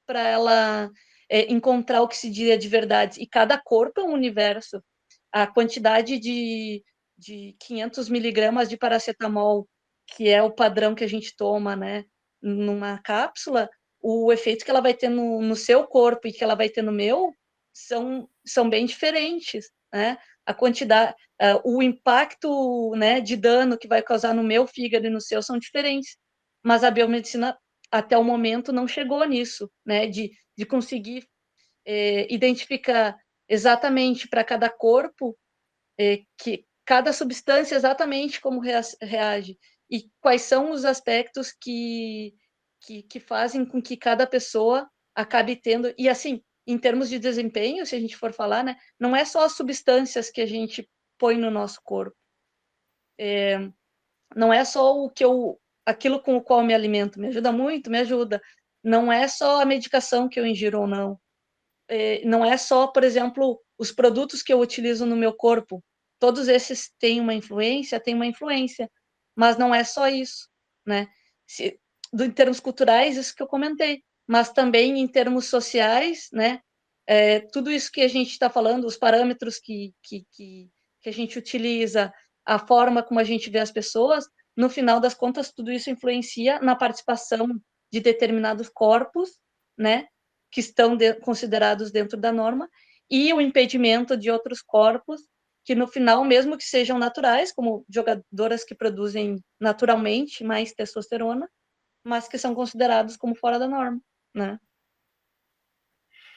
Speaker 2: para ela encontrar o que se diria de verdade. E cada corpo é um universo. A quantidade de 500 miligramas de paracetamol, que é o padrão que a gente toma, né, numa cápsula, o efeito que ela vai ter no seu corpo e que ela vai ter no meu são bem diferentes, né? A quantidade, o impacto, né, de dano que vai causar no meu fígado e no seu são diferentes. Mas a biomedicina, até o momento, não chegou nisso, né, de conseguir identificar exatamente para cada corpo que cada substância exatamente como reage e quais são os aspectos que fazem com que cada pessoa acabe tendo, e assim, em termos de desempenho, se a gente for falar, né, não é só as substâncias que a gente põe no nosso corpo, não é só aquilo com o qual me alimento, me ajuda muito, me ajuda, não é só a medicação que eu ingiro ou não, não é só, por exemplo, os produtos que eu utilizo no meu corpo. Todos esses têm uma influência, mas não é só isso, né? Em termos culturais, isso que eu comentei, mas também em termos sociais, né? Tudo isso que a gente está falando, os parâmetros que a gente utiliza, a forma como a gente vê as pessoas, no final das contas, tudo isso influencia na participação de determinados corpos, né? Que estão considerados dentro da norma, e o impedimento de outros corpos, que no final, mesmo que sejam naturais, como jogadoras que produzem naturalmente mais testosterona, mas que são considerados como fora da norma, né?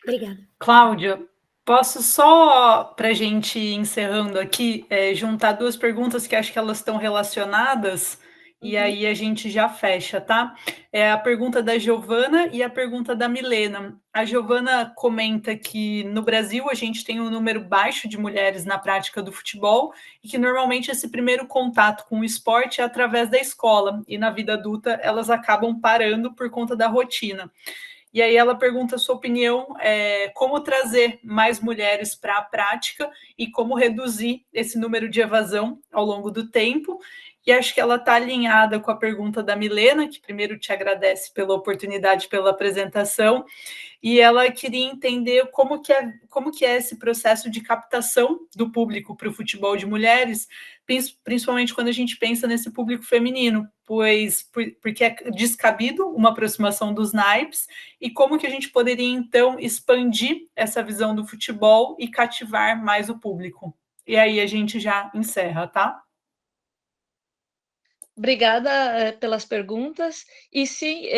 Speaker 4: Obrigada.
Speaker 1: Cláudia, posso só, para a gente ir encerrando aqui, juntar duas perguntas que acho que elas estão relacionadas, e aí a gente já fecha, tá? É a pergunta da Giovana e a pergunta da Milena. A Giovana comenta que no Brasil a gente tem um número baixo de mulheres na prática do futebol e que normalmente esse primeiro contato com o esporte é através da escola, e na vida adulta elas acabam parando por conta da rotina. E aí ela pergunta a sua opinião, como trazer mais mulheres para a prática e como reduzir esse número de evasão ao longo do tempo. E acho que ela está alinhada com a pergunta da Milena, que primeiro te agradece pela oportunidade, pela apresentação, e ela queria entender como que é esse processo de captação do público para o futebol de mulheres, principalmente quando a gente pensa nesse público feminino, porque é descabido uma aproximação dos naipes, e como que a gente poderia, então, expandir essa visão do futebol e cativar mais o público. E aí a gente já encerra, tá?
Speaker 2: Obrigada pelas perguntas. E sim,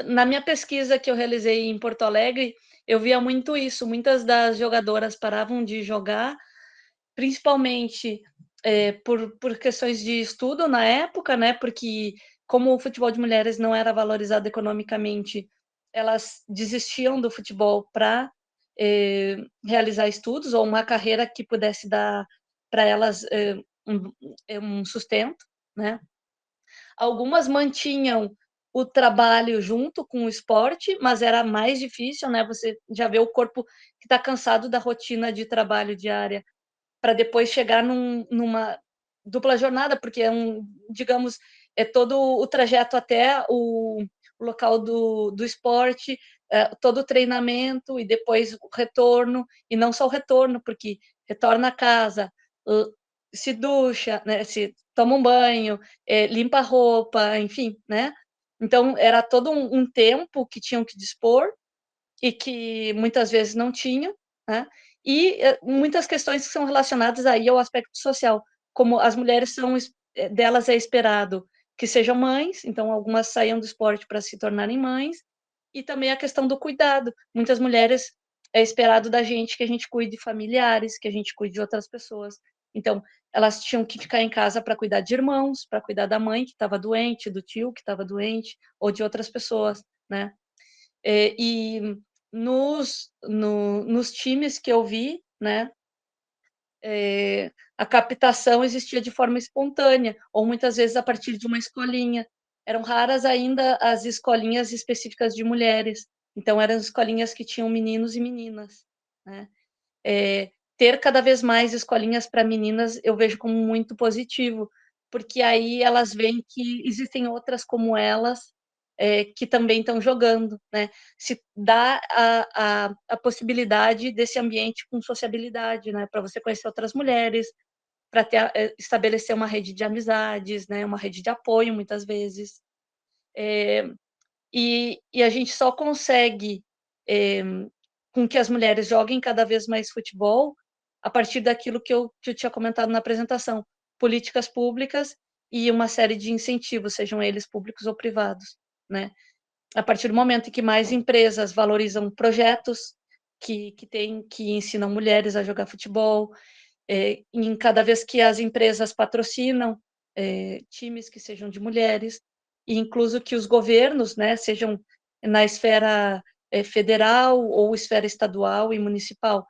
Speaker 2: na minha pesquisa que eu realizei em Porto Alegre, eu via muito isso. Muitas das jogadoras paravam de jogar, principalmente por questões de estudo na época, né? Porque como o futebol de mulheres não era valorizado economicamente, elas desistiam do futebol para realizar estudos ou uma carreira que pudesse dar para elas um sustento, né? Algumas mantinham o trabalho junto com o esporte, mas era mais difícil, né? Você já vê o corpo que está cansado da rotina de trabalho diária, para depois chegar numa dupla jornada, porque digamos, é todo o trajeto até o local do esporte, todo o treinamento e depois o retorno, e não só o retorno, porque retorna a casa, se ducha, né, se toma um banho, limpa a roupa, enfim, né? Então, era todo um tempo que tinham que dispor e que muitas vezes não tinham, né? E muitas questões que são relacionadas aí ao aspecto social, como as mulheres delas é esperado que sejam mães, então algumas saíam do esporte para se tornarem mães, e também a questão do cuidado. Muitas mulheres é esperado da gente que a gente cuide de familiares, que a gente cuide de outras pessoas. Então, elas tinham que ficar em casa para cuidar de irmãos, para cuidar da mãe que estava doente, do tio que estava doente, ou de outras pessoas, né? E nos times que eu vi, né, a captação existia de forma espontânea, ou muitas vezes a partir de uma escolinha. Eram raras ainda as escolinhas específicas de mulheres, então eram escolinhas que tinham meninos e meninas, né? Ter cada vez mais escolinhas para meninas eu vejo como muito positivo, porque aí elas veem que existem outras como elas, que também estão jogando, né? Se dá a possibilidade desse ambiente com sociabilidade, né? Para você conhecer outras mulheres, para estabelecer uma rede de amizades, né? Uma rede de apoio, muitas vezes. E a gente só consegue com que as mulheres joguem cada vez mais futebol a partir daquilo que eu tinha comentado na apresentação, políticas públicas e uma série de incentivos, sejam eles públicos ou privados, né? A partir do momento em que mais empresas valorizam projetos que ensinam mulheres a jogar futebol, em cada vez que as empresas patrocinam times que sejam de mulheres, e incluso que os governos, né, sejam na esfera federal ou esfera estadual e municipal,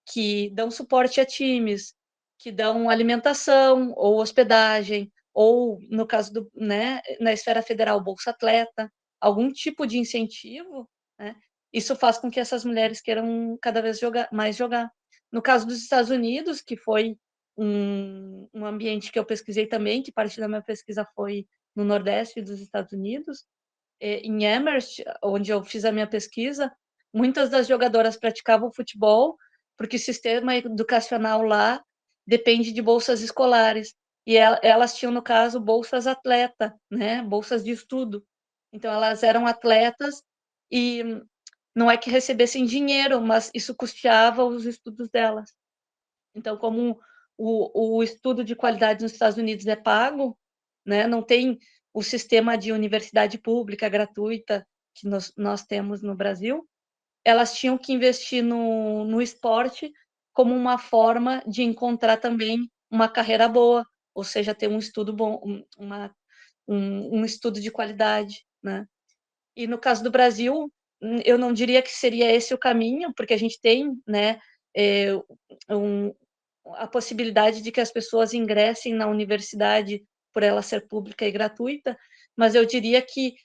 Speaker 2: que dão suporte a times, que dão alimentação ou hospedagem, ou, no caso né, na esfera federal, Bolsa Atleta, algum tipo de incentivo, né, isso faz com que essas mulheres queiram cada vez mais jogar. No caso dos Estados Unidos, que foi um ambiente que eu pesquisei também, que parte da minha pesquisa foi no Nordeste dos Estados Unidos, em Amherst, onde eu fiz a minha pesquisa, muitas das jogadoras praticavam futebol porque o sistema educacional lá depende de bolsas escolares. E elas tinham, no caso, bolsas atleta, né? Bolsas de estudo. Então, elas eram atletas e não é que recebessem dinheiro, mas isso custeava os estudos delas. Então, como o estudo de qualidade nos Estados Unidos é pago, né? Não tem o sistema de universidade pública gratuita que nós temos no Brasil, elas tinham que investir no esporte como uma forma de encontrar também uma carreira boa, ou seja, ter um estudo bom, um estudo de qualidade, né? E no caso do Brasil, eu não diria que seria esse o caminho, porque a gente tem, né, a possibilidade de que as pessoas ingressem na universidade por ela ser pública e gratuita, mas eu diria que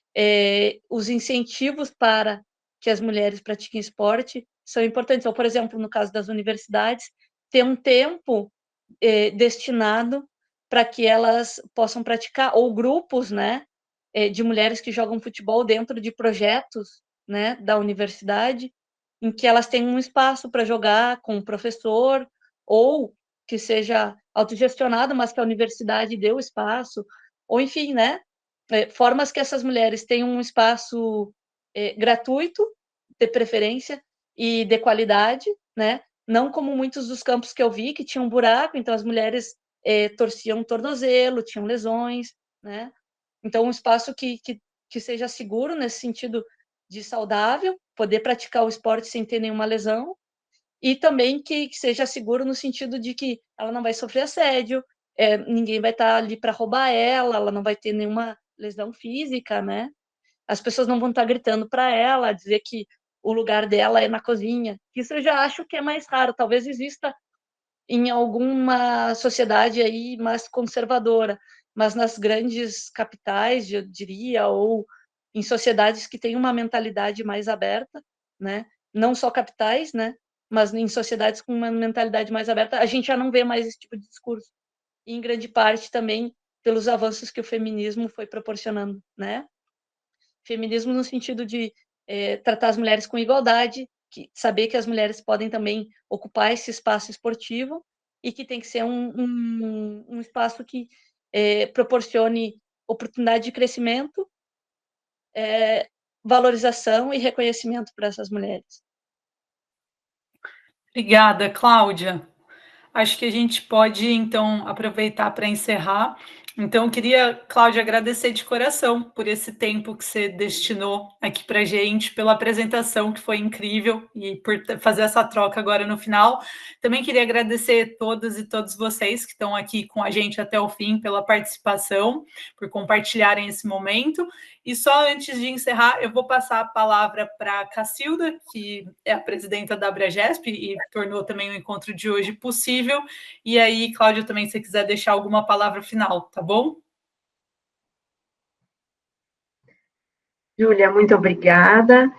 Speaker 2: os incentivos para que as mulheres pratiquem esporte são importantes. Então, por exemplo, no caso das universidades, ter um tempo destinado para que elas possam praticar, ou grupos, né, de mulheres que jogam futebol dentro de projetos, né, da universidade, em que elas têm um espaço para jogar com o professor, ou que seja autogestionado, mas que a universidade dê o espaço, ou enfim, né, formas que essas mulheres tenham um espaço gratuito, de preferência, e de qualidade, né, não como muitos dos campos que eu vi, que tinham um buraco, então as mulheres torciam o tornozelo, tinham lesões, né, então um espaço que seja seguro nesse sentido de saudável, poder praticar o esporte sem ter nenhuma lesão, e também que seja seguro no sentido de que ela não vai sofrer assédio, ninguém vai estar ali para roubar ela não vai ter nenhuma lesão física, né? As pessoas não vão estar gritando para ela, dizer que o lugar dela é na cozinha. Isso eu já acho que é mais raro, talvez exista em alguma sociedade aí mais conservadora, mas nas grandes capitais, eu diria, ou em sociedades que têm uma mentalidade mais aberta, né? Não só capitais, né? Mas em sociedades com uma mentalidade mais aberta, a gente já não vê mais esse tipo de discurso. E em grande parte também pelos avanços que o feminismo foi proporcionando, né? Feminismo no sentido de tratar as mulheres com igualdade, saber que as mulheres podem também ocupar esse espaço esportivo e que tem que ser um espaço que proporcione oportunidade de crescimento, valorização e reconhecimento para essas mulheres.
Speaker 1: Obrigada, Cláudia. Acho que a gente pode, então, aproveitar para encerrar. Então, eu queria, Cláudia, agradecer de coração por esse tempo que você destinou aqui para a gente, pela apresentação, que foi incrível, e por fazer essa troca agora no final. Também queria agradecer todas e todos vocês que estão aqui com a gente até o fim, pela participação, por compartilharem esse momento. E só antes de encerrar, eu vou passar a palavra para a Cacilda, que é a presidenta da Abragesp e tornou também o encontro de hoje possível. E aí, Cláudia, também, se você quiser deixar alguma palavra final, tá bom?
Speaker 3: Júlia, muito obrigada.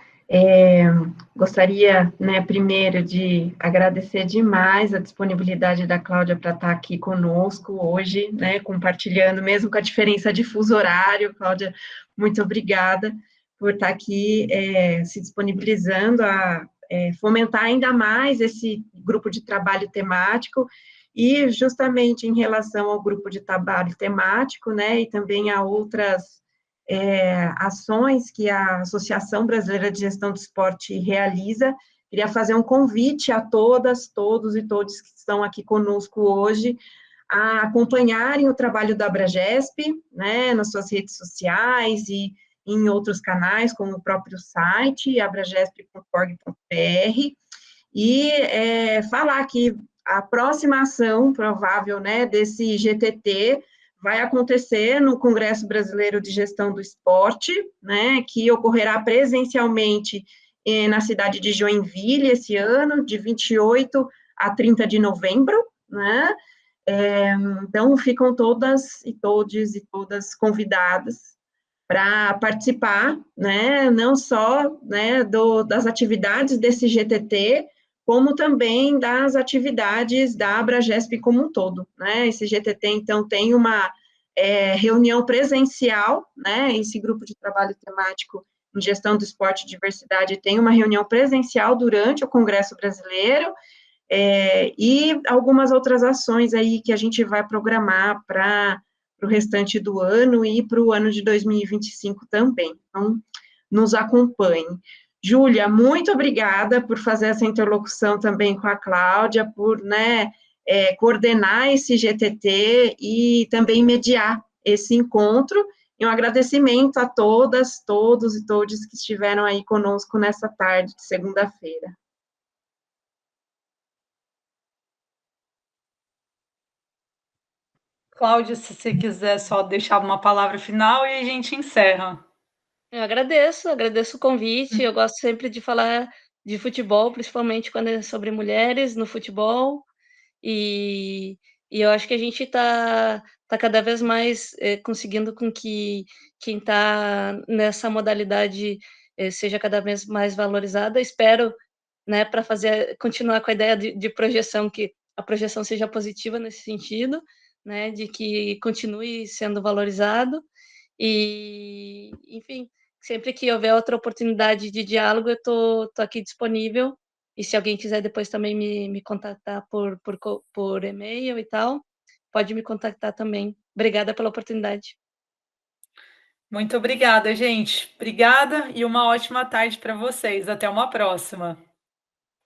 Speaker 3: Gostaria, né, primeiro de agradecer demais a disponibilidade da Cláudia para estar aqui conosco hoje, né, compartilhando, mesmo com a diferença de fuso horário. Cláudia, muito obrigada por estar aqui se disponibilizando a fomentar ainda mais esse grupo de trabalho temático, e justamente em relação ao grupo de trabalho temático, né, e também a outras ações que a Associação Brasileira de Gestão do Esporte realiza. Queria fazer um convite a todas, todos e todos que estão aqui conosco hoje a acompanharem o trabalho da Abragesp, né, nas suas redes sociais e em outros canais, como o próprio site, abragesp.org.br, e falar que a próxima ação provável, né, desse GTT vai acontecer no Congresso Brasileiro de Gestão do Esporte, né, que ocorrerá presencialmente na cidade de Joinville esse ano, de 28 a 30 de novembro, né. Então, ficam todas e todos e todas convidadas para participar, né, não só, né, das atividades desse GTT, como também das atividades da Abragesp como um todo, né. Esse GTT, então, tem uma reunião presencial, né, esse grupo de trabalho temático em gestão do esporte e diversidade tem uma reunião presencial durante o Congresso Brasileiro, e algumas outras ações aí que a gente vai programar para o restante do ano e para o ano de 2025 também. Então, nos acompanhe. Júlia, muito obrigada por fazer essa interlocução também com a Cláudia, por, né, coordenar esse GTT e também mediar esse encontro, e um agradecimento a todas, todos e todas que estiveram aí conosco nessa tarde de segunda-feira.
Speaker 1: Cláudia, se você quiser só deixar uma palavra final e a gente encerra.
Speaker 2: Eu agradeço o convite. Eu gosto sempre de falar de futebol, principalmente quando é sobre mulheres no futebol. E, e eu acho que a gente tá cada vez mais conseguindo com que quem está nessa modalidade seja cada vez mais valorizada. Espero, né, para continuar com a ideia de projeção, que a projeção seja positiva nesse sentido, né, de que continue sendo valorizado. E, enfim, sempre que houver outra oportunidade de diálogo, eu tô aqui disponível. E se alguém quiser depois também me contactar por e-mail e tal, pode me contactar também. Obrigada pela oportunidade.
Speaker 1: Muito obrigada, gente. Obrigada e uma ótima tarde para vocês. Até uma próxima.